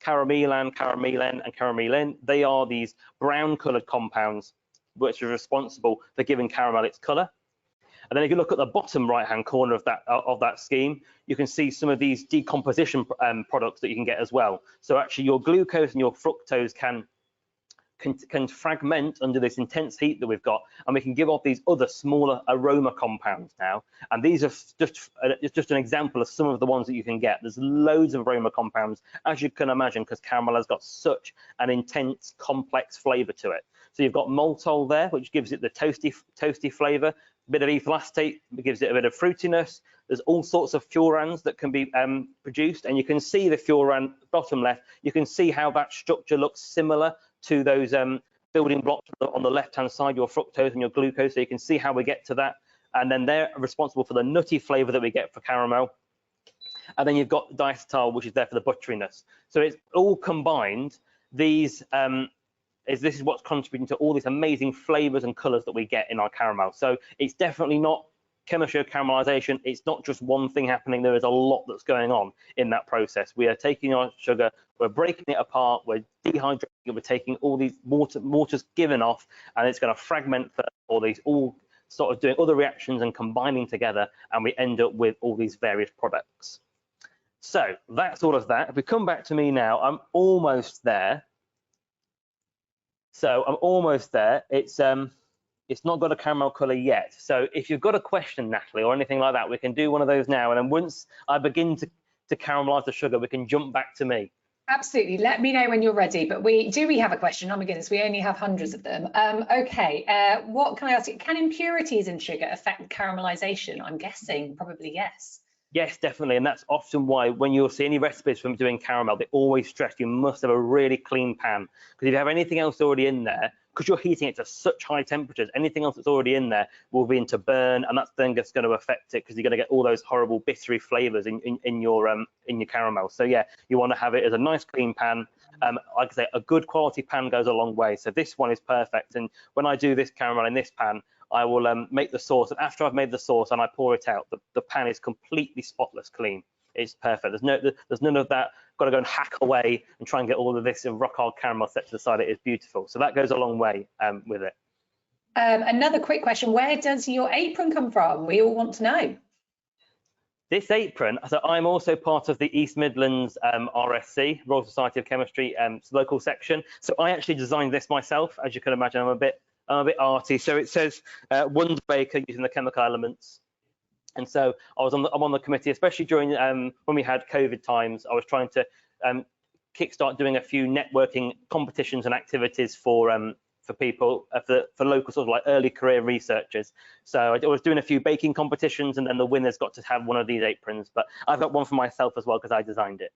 caramelin, caramelen, and caramelin, they are these brown colored compounds which are responsible for giving caramel its color. And then if you look at the bottom right-hand corner of that scheme, you can see some of these decomposition products that you can get as well. So actually your glucose and your fructose can fragment under this intense heat that we've got, and we can give off these other smaller aroma compounds now. And these are just an example of some of the ones that you can get. There's loads of aroma compounds, as you can imagine, because caramel has got such an intense, complex flavor to it. So you've got maltol there, which gives it the toasty flavor. A bit of ethyl acetate gives it a bit of fruitiness. There's all sorts of furans that can be produced, and you can see the furan bottom left. You can see how that structure looks similar to those building blocks on the left-hand side, your fructose and your glucose. So you can see how we get to that, and then they're responsible for the nutty flavor that we get for caramel. And then you've got diacetyl, which is there for the butteriness. So it's all combined. This is what's contributing to all these amazing flavors and colors that we get in our caramel. So it's definitely not chemistry of caramelization. It's not just one thing happening. There is a lot that's going on in that process. We are taking our sugar, we're breaking it apart, we're dehydrating it, we're taking all these water's given off, and it's going to fragment all these, all sort of doing other reactions and combining together, and we end up with all these various products. So that's all of that. If we come back to me now, I'm almost there. So I'm almost there. It's not got a caramel color yet. So if you've got a question, Natalie, or anything like that, we can do one of those now. And then once I begin to caramelize the sugar, we can jump back to me. Absolutely. Let me know when you're ready. But we have a question. Oh my goodness, we only have hundreds of them. Okay. What can I ask you? Can impurities in sugar affect caramelization? I'm guessing probably yes. Yes, definitely. And that's often why when you'll see any recipes from doing caramel, they always stress you must have a really clean pan. Because if you have anything else already in there, because you're heating it to such high temperatures, anything else that's already in there will begin to burn, and that's then just going to affect it, because you're going to get all those horrible bittery flavors in your caramel. So yeah, you want to have it as a nice clean pan. Like I say, a good quality pan goes a long way. So this one is perfect. And when I do this caramel in this pan, I will make the sauce, and after I've made the sauce and I pour it out, the pan is completely spotless clean. It's perfect. There's none of that. Got to go and hack away and try and get all of this rock hard caramel set to the side. It is beautiful. So that goes a long way with it. Another quick question: where does your apron come from? We all want to know. This apron. So I'm also part of the East Midlands RSC, Royal Society of Chemistry, local section. So I actually designed this myself. As you can imagine, I'm a bit arty. So it says Wonder Baker using the chemical elements. And so I'm on the committee, especially during when we had COVID times. I was trying to kickstart doing a few networking competitions and activities for people, for local sort of like early career researchers. So I was doing a few baking competitions, and then the winners got to have one of these aprons. But I've got one for myself as well because I designed it.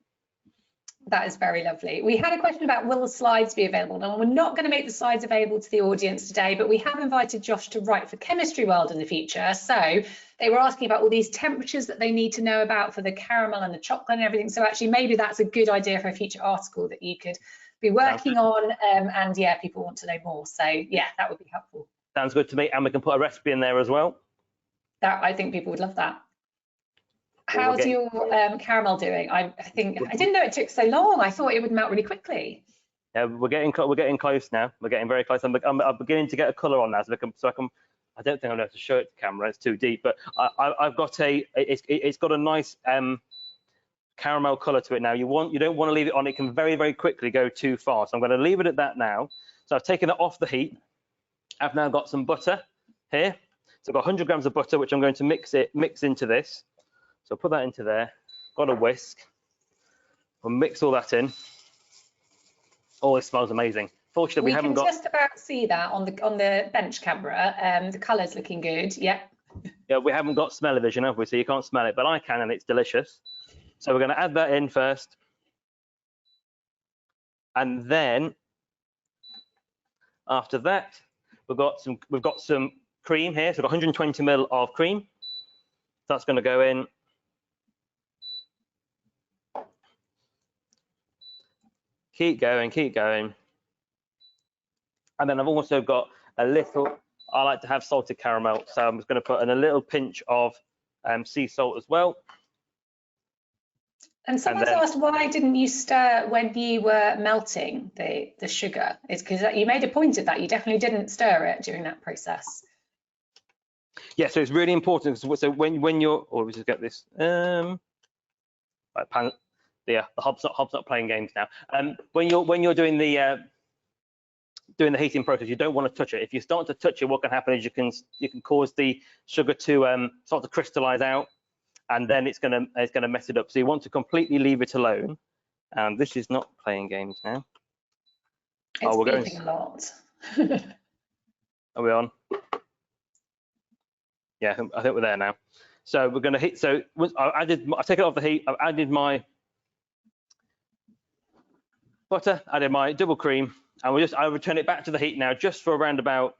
That is very lovely. We had a question about will the slides be available? Now, we're not going to make the slides available to the audience today, but we have invited Josh to write for Chemistry World in the future. So they were asking about all these temperatures that they need to know about for the caramel and the chocolate and everything. So actually, maybe that's a good idea for a future article that you could be working on. And yeah, people want to know more. So yeah, that would be helpful. Sounds good to me. And we can put a recipe in there as well. I think people would love that. How's your caramel doing? I didn't know it took so long. I thought it would melt really quickly. Yeah, we're getting close now. We're getting very close. I'm beginning to get a colour on now, so I can. I don't think I'm going to have to show it to camera. It's too deep, but I've got it's got a nice caramel colour to it now. You don't want to leave it on. It can very, very quickly go too far. So I'm going to leave it at that now. So I've taken it off the heat. I've now got some butter here. So I've got 100 grams of butter, which I'm going to mix into this. So put that into there, got a whisk, we'll mix all that in. Oh, it smells amazing. Fortunately, we haven't got. We can just about see that on the bench camera. The colour's looking good, yeah. Yeah, we haven't got smell-o-vision, have we? So you can't smell it, but I can, and it's delicious. So we're going to add that in first. And then, after that, we've got some cream here. So we've got 120 ml of cream. That's going to go in. Keep going. And then I've also got a little, I like to have salted caramel, so I'm just going to put in a little pinch of sea salt as well. And someone's asked, why didn't you stir when you were melting the sugar? It's because you made a point of that. You definitely didn't stir it during that process. Yeah, so it's really important. So when you're, or we just get this, right, yeah, the hob's not playing games now. When you're doing the heating process, you don't want to touch it. If you start to touch it, what can happen is you can cause the sugar to start to crystallize out, and then it's gonna mess it up. So you want to completely leave it alone. And this is not playing games now. It's beeping a lot. Are we on? Yeah, I think we're there now. So we're going to hit. So I've taken it off the heat. I've added my butter, added my double cream, and I'll return it back to the heat now, just for around about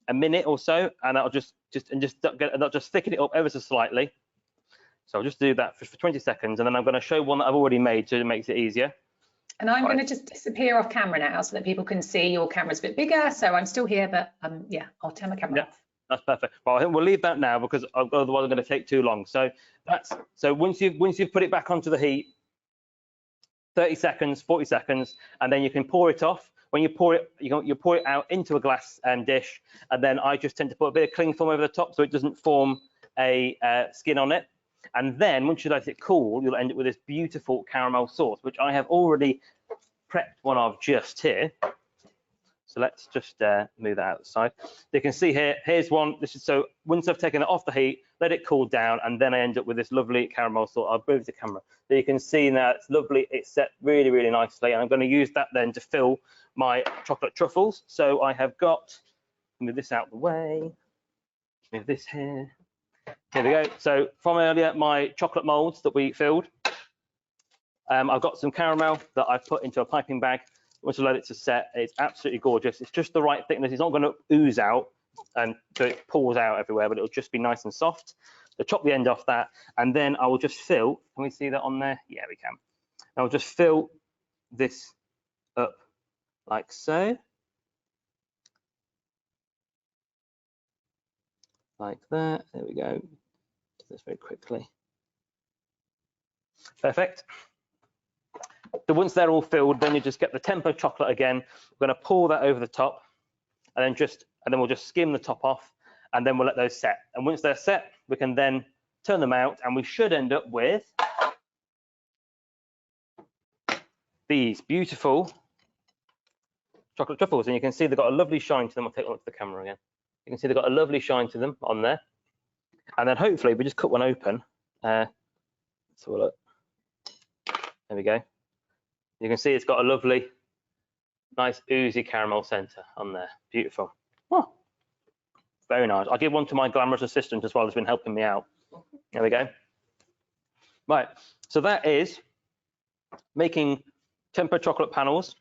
a minute or so, and I'll just thicken it up ever so slightly. So I'll just do that for 20 seconds, and then I'm going to show one that I've already made, so it makes it easier. And I'm going to just disappear off camera now so that people can see your camera's a bit bigger. So I'm still here, but yeah, I'll turn my camera off. That's perfect. Well, I think we'll leave that now because otherwise I'm going to take too long. So once you've put it back onto the heat, 30 seconds, 40 seconds, and then you can pour it off. When you pour it, you pour it out into a glass dish, and then I just tend to put a bit of cling film over the top so it doesn't form a skin on it. And then once you let it cool, you'll end up with this beautiful caramel sauce, which I have already prepped one of just here. So let's just move that outside. You can see here, here's one. So once I've taken it off the heat, let it cool down, and then I end up with this lovely caramel sauce. I'll move the camera. So you can see now it's lovely. It's set really, really nicely, and I'm going to use that then to fill my chocolate truffles. So I have got, move this out the way, move this here. Here we go. So from earlier, my chocolate molds that we filled, I've got some caramel that I've put into a piping bag. Once I let it to set, it's absolutely gorgeous. It's just the right thickness. It's not going to ooze out and so it pours out everywhere, but it'll just be nice and soft. So chop the end off that, and then I will just fill. Can we see that on there? Yeah, we can. I'll just fill this up like so. Like that. There we go. Do this very quickly. Perfect. So once they're all filled, then you just get the tempo chocolate again. We're going to pour that over the top, and then we'll just skim the top off, and then we'll let those set. And once they're set, we can then turn them out, and we should end up with these beautiful chocolate truffles. And you can see they've got a lovely shine to them. I'll take a look at the camera again. You can see they've got a lovely shine to them on there. And then hopefully we just cut one open. Let's have a look. There we go. You can see it's got a lovely, nice oozy caramel centre on there. Beautiful. Oh, very nice. I'll give one to my glamorous assistant as well, who's been helping me out. There we go. Right, so that is making tempered chocolate panels,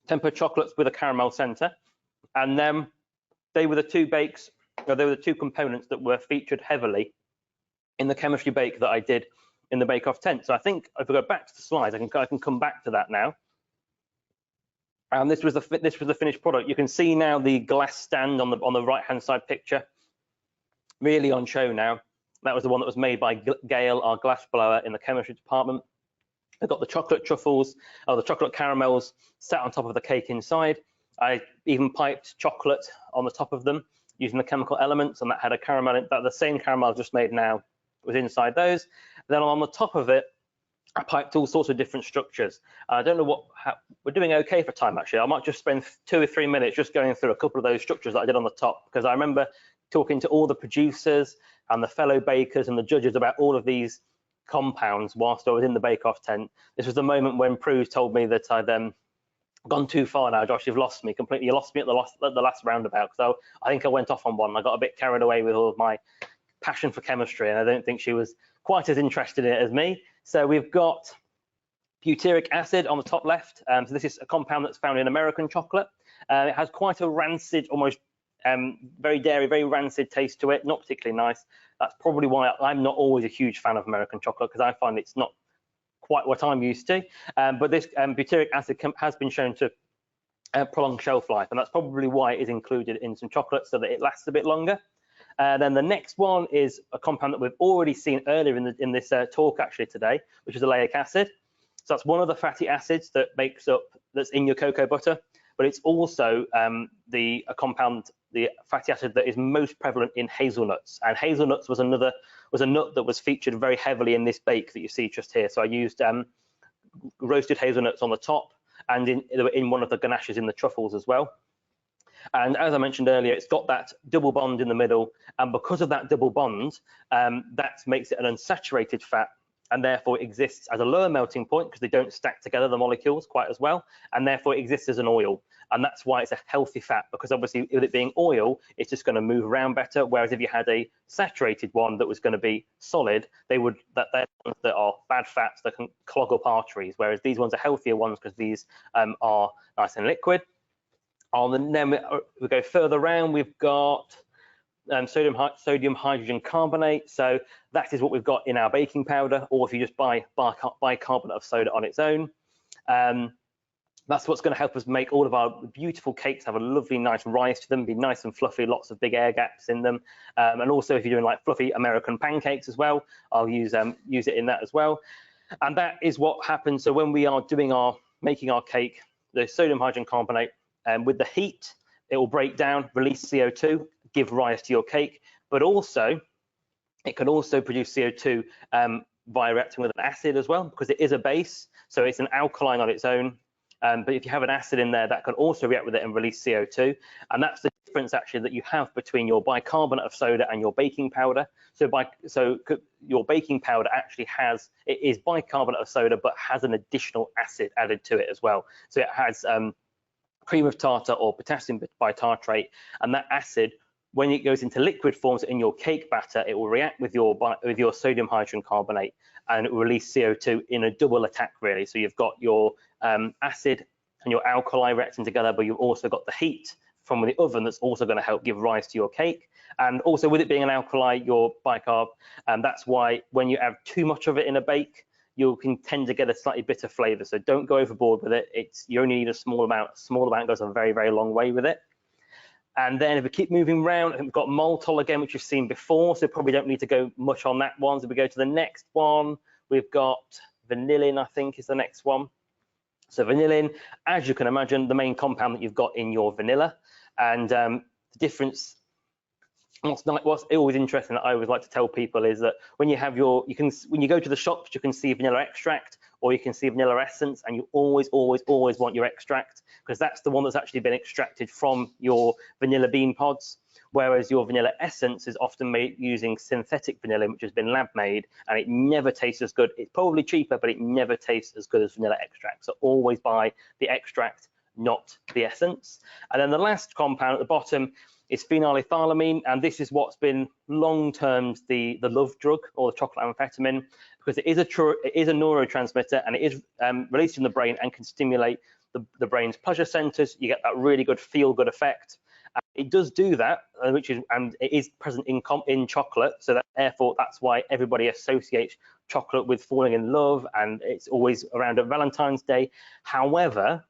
tempered chocolates with a caramel centre, and then they were the two bakes, or they were the two components that were featured heavily in the chemistry bake that I did in the Bake Off tent. So I think if we go back to the slides, I can come back to that now. And this was the finished product. You can see now the glass stand on the right hand side picture, really on show now. That was the one that was made by Gail, our glass blower in the chemistry department. They've got the chocolate truffles, or the chocolate caramels sat on top of the cake inside. I even piped chocolate on the top of them using the chemical elements, and that had a caramel, the same caramel I just made now was inside those. Then on the top of it, I piped all sorts of different structures. I don't know we're doing okay for time actually. I might just spend 2 or 3 minutes just going through a couple of those structures that I did on the top, because I remember talking to all the producers and the fellow bakers and the judges about all of these compounds whilst I was in the Bake Off tent. This was the moment when Prue told me that I'd gone too far now, Josh, you've lost me completely. You lost me at the last roundabout. So I think I went off on one. I got a bit carried away with all of my passion for chemistry, and I don't think she was quite as interested in it as me. So we've got butyric acid on the top left. So this is a compound that's found in American chocolate. It has quite a rancid, almost very dairy, very rancid taste to it, not particularly nice. That's probably why I'm not always a huge fan of American chocolate, because I find it's not quite what I'm used to. But this butyric acid has been shown to prolong shelf life, and that's probably why it is included in some chocolates, so that it lasts a bit longer. Then the next one is a compound that we've already seen earlier in this talk actually today, which is oleic acid. So that's one of the fatty acids that that's in your cocoa butter, but it's also the fatty acid that is most prevalent in hazelnuts. And hazelnuts was a nut that was featured very heavily in this bake that you see just here. So I used roasted hazelnuts on the top, and in one of the ganaches in the truffles as well. And as I mentioned earlier, it's got that double bond in the middle, and because of that double bond, that makes it an unsaturated fat, and therefore it exists as a lower melting point because they don't stack together, the molecules, quite as well, and therefore it exists as an oil. And that's why it's a healthy fat, because obviously with it being oil, it's just going to move around better. Whereas if you had a saturated one that was going to be solid, they're ones that are bad fats that can clog up arteries, whereas these ones are healthier ones because these are nice and liquid. And then we go further around, we've got sodium hydrogen carbonate. So that is what we've got in our baking powder, or if you just buy bicarbonate of soda on its own. That's what's going to help us make all of our beautiful cakes have a lovely, nice rise to them, be nice and fluffy, lots of big air gaps in them. And also, if you're doing like fluffy American pancakes as well, I'll use it in that as well. And that is what happens. So when we are making our cake, the sodium hydrogen carbonate, with the heat, it will break down, release CO2, give rise to your cake. But also, it can also produce CO2 by reacting with an acid as well, because it is a base. So it's an alkaline on its own. But if you have an acid in there, that can also react with it and release CO2. And that's the difference actually that you have between your bicarbonate of soda and your baking powder. So your baking powder actually is bicarbonate of soda, but has an additional acid added to it as well. So it has cream of tartar or potassium bitartrate, and that acid, when it goes into liquid forms in your cake batter, it will react with your sodium hydrogen carbonate, and it will release CO2 in a double attack really. So you've got your acid and your alkali reacting together, but you've also got the heat from the oven that's also going to help give rise to your cake. And also with it being an alkali, your bicarb, that's why when you have too much of it in a bake, you can tend to get a slightly bitter flavor. So don't go overboard with it. You only need a small amount. A small amount goes a very, very long way with it. And then if we keep moving around, we've got maltol again, which you've seen before, so probably don't need to go much on that one. So if we go to the next one, we've got vanillin, I think is the next one. So vanillin, as you can imagine, the main compound that you've got in your vanilla. And the difference, what's always interesting that I always like to tell people is that when you have when you go to the shops, you can see vanilla extract or you can see vanilla essence, and you always want your extract, because that's the one that's actually been extracted from your vanilla bean pods. Whereas your vanilla essence is often made using synthetic vanilla, which has been lab made, and it never tastes as good. It's probably cheaper, but it never tastes as good as vanilla extract. So always buy the extract, not the essence. And then the last compound at the bottom is phenylethylamine, and this is what's been long-termed the love drug, or the chocolate amphetamine, because it is a neurotransmitter, and it is released in the brain and can stimulate the brain's pleasure centers. You get that really good feel-good effect. It does do that, and it is present in chocolate, so that therefore that's why everybody associates chocolate with falling in love, and it's always around at Valentine's Day. However,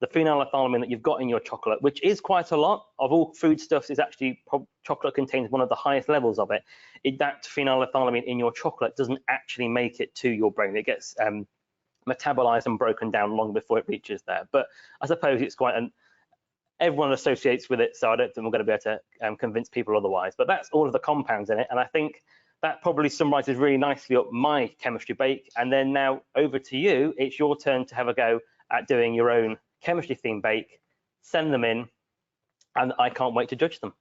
the phenylethylamine that you've got in your chocolate, which is quite a lot of all foodstuffs, is actually chocolate contains one of the highest levels of it. That phenylethylamine in your chocolate doesn't actually make it to your brain. It gets metabolized and broken down long before it reaches there. But I suppose it's quite everyone associates with it, so I don't think we're going to be able to convince people otherwise. But that's all of the compounds in it, and I think that probably summarizes really nicely up my chemistry bake. And then now over to you. It's your turn to have a go at doing your own chemistry themed bake. Send them in, and I can't wait to judge them.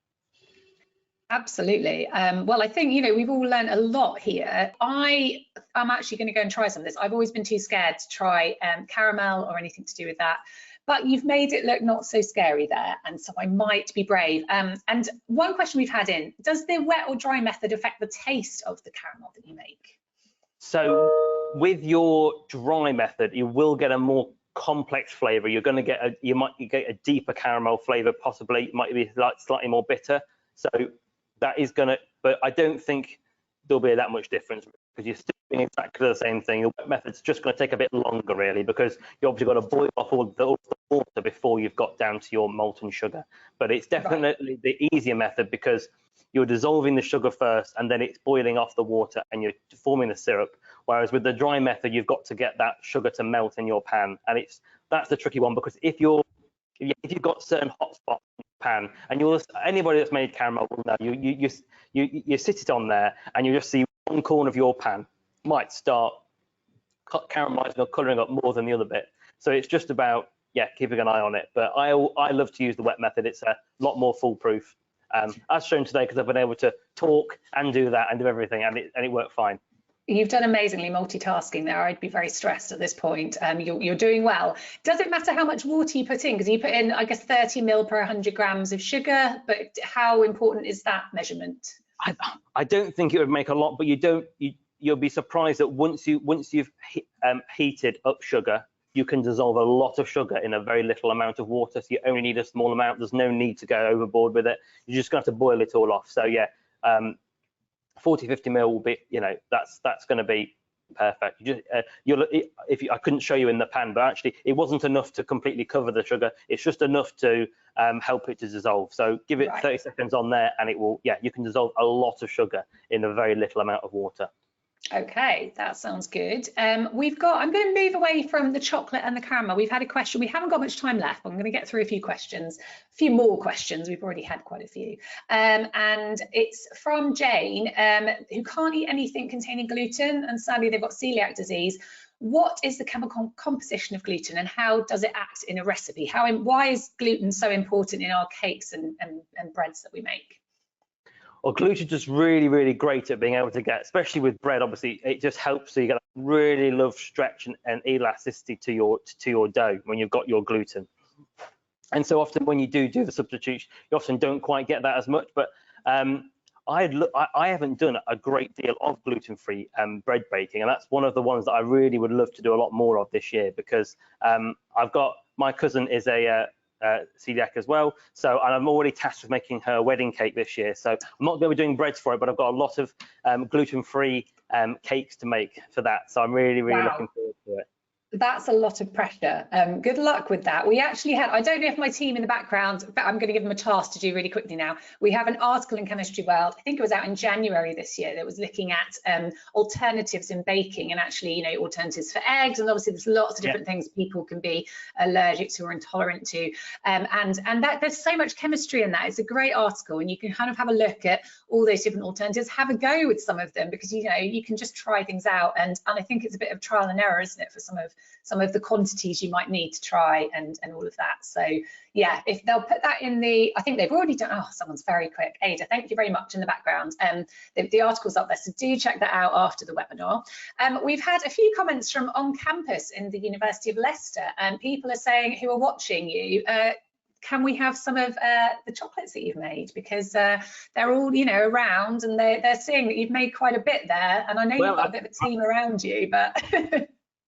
Absolutely. Well, I think, we've all learned a lot here. I'm actually going to go and try some of this. I've always been too scared to try caramel or anything to do with that. But you've made it look not so scary there, and so I might be brave. And one question we've had in, does the wet or dry method affect the taste of the caramel that you make? So with your dry method, you will get a more complex flavor. You're going to get you might get a deeper caramel flavor, possibly. It might be slightly more bitter. So that is going to, but I don't think there'll be that much difference, because you're still doing exactly the same thing. The wet method's just going to take a bit longer, really, because you obviously got to boil off all the water before you've got down to your molten sugar. But it's definitely the easier method, because you're dissolving the sugar first, and then it's boiling off the water, and you're forming the syrup. Whereas with the dry method, you've got to get that sugar to melt in your pan, and that's the tricky one, because if you've got certain hot spots in your pan, and anybody that's made caramel will know, you sit it on there, and you just see one corner of your pan might start caramelizing or colouring up more than the other bit. So it's just about keeping an eye on it. But I love to use the wet method. It's a lot more foolproof, as shown today, because I've been able to talk and do that and do everything, and it worked fine. You've done amazingly multitasking there. I'd be very stressed at this point. You're doing well. Does it matter how much water you put in? Because you put in, I guess, 30 ml per 100 grams of sugar, but how important is that measurement? I don't think it would make a lot, but you'll be surprised that once you've heated up sugar, you can dissolve a lot of sugar in a very little amount of water. So you only need a small amount. There's no need to go overboard with it. You're just going to have to boil it all off. So 40-50 ml will be, that's going to be perfect. I couldn't show you in the pan, but actually it wasn't enough to completely cover the sugar. It's just enough to help it to dissolve. So give it 30 seconds on there, and it will, you can dissolve a lot of sugar in a very little amount of water. Okay, that sounds good. I'm going to move away from the chocolate and the caramel. We've had a question. We haven't got much time left. I'm going to get through a few more questions. We've already had quite a few. And it's from Jane, who can't eat anything containing gluten, and sadly they've got celiac disease. What is the chemical composition of gluten, and how does it act in a recipe? Why is gluten so important in our cakes and breads that we make? Well, gluten's just really, really great at being able to get, especially with bread. Obviously, it just helps. So you get a really love stretch and elasticity to your dough when you've got your gluten. And so often when you do the substitution, you often don't quite get that as much. But I haven't done a great deal of gluten-free bread baking, and that's one of the ones that I really would love to do a lot more of this year, because my cousin is a celiac as well, and I'm already tasked with making her wedding cake this year. So I'm not going to be doing breads for it, but I've got a lot of gluten-free cakes to make for that. So I'm really looking forward to it. That's a lot of pressure. Good luck with that. We actually had, I don't know if my team in the background, but I'm going to give them a task to do really quickly now. We have an article in Chemistry World, I think it was out in January this year, that was looking at alternatives in baking, and actually, you know, alternatives for eggs. And obviously there's lots of different things people can be allergic to or intolerant to. And that there's so much chemistry in that. It's a great article, and you can kind of have a look at all those different alternatives, have a go with some of them, because, you know, you can just try things out. And I think it's a bit of trial and error, isn't it, for some of the quantities you might need to try and all of that. So yeah, if they'll put that in the, I think they've already done, oh, someone's very quick. Ada, thank you very much in the background. The article's up there, so do check that out after the webinar. We've had a few comments from on campus in the University of Leicester, and people are saying, who are watching you, can we have some of the chocolates that you've made? Because they're all, you know, around, and they're seeing that you've made quite a bit there. And I know you've got a bit of a team around you, but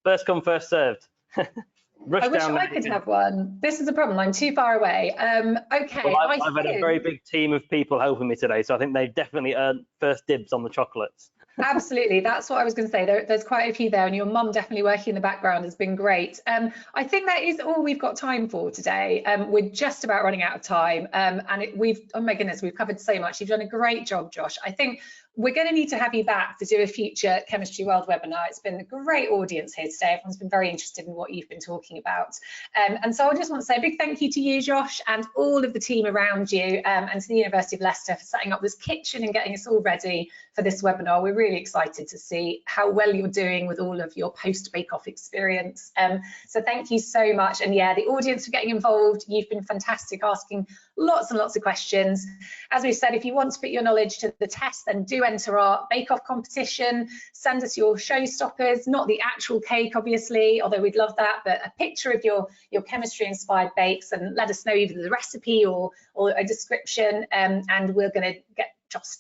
first come, first served. I wish I could have one. This is the problem, I'm too far away. Okay. Well, I've had a very big team of people helping me today, so I think they definitely earned first dibs on the chocolates. Absolutely, that's what I was going to say. There's quite a few there, and your mum definitely working in the background has been great. I think that is all we've got time for today. We're just about running out of time, and oh my goodness, we've covered so much. You've done a great job, Josh. I think we're going to need to have you back to do a future Chemistry World webinar. It's been a great audience here today. Everyone's been very interested in what you've been talking about. And so I just want to say a big thank you to you, Josh, and all of the team around you, and to the University of Leicester for setting up this kitchen and getting us all ready for this webinar. We're really excited to see how well you're doing with all of your post bake-off experience. So thank you so much. And yeah, the audience for getting involved, you've been fantastic, asking lots and lots of questions. As we've said, if you want to put your knowledge to the test, then do enter our bake-off competition. Send us your showstoppers, not the actual cake, obviously, although we'd love that, but a picture of your chemistry-inspired bakes, and let us know either the recipe or a description, and we're going to get Josh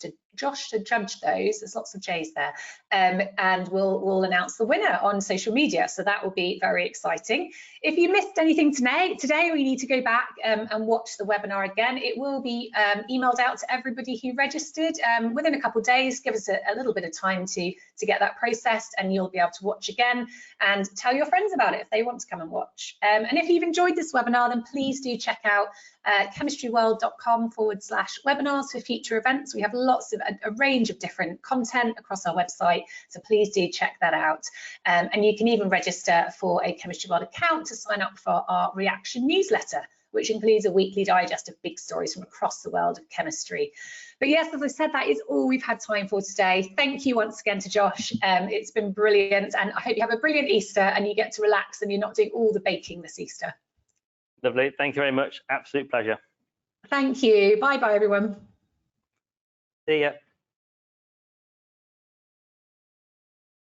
to judge those. There's lots of J's there, and we'll announce the winner on social media, so that will be very exciting. If you missed anything today, or you need to go back and watch the webinar again, it will be emailed out to everybody who registered within a couple of days. Give us a little bit of time to get that processed, and you'll be able to watch again and tell your friends about it if they want to come and watch. And if you've enjoyed this webinar, then please do check out chemistryworld.com/webinars for future events. We have lots of a range of different content across our website, so please do check that out. And you can even register for a Chemistry World account to sign up for our reaction newsletter, which includes a weekly digest of big stories from across the world of chemistry. But yes, as I said, that is all we've had time for today. Thank you once again to Josh. It's been brilliant, and I hope you have a brilliant Easter and you get to relax and you're not doing all the baking this Easter. Lovely, thank you very much. Absolute pleasure. Thank you. Bye bye, everyone. See ya.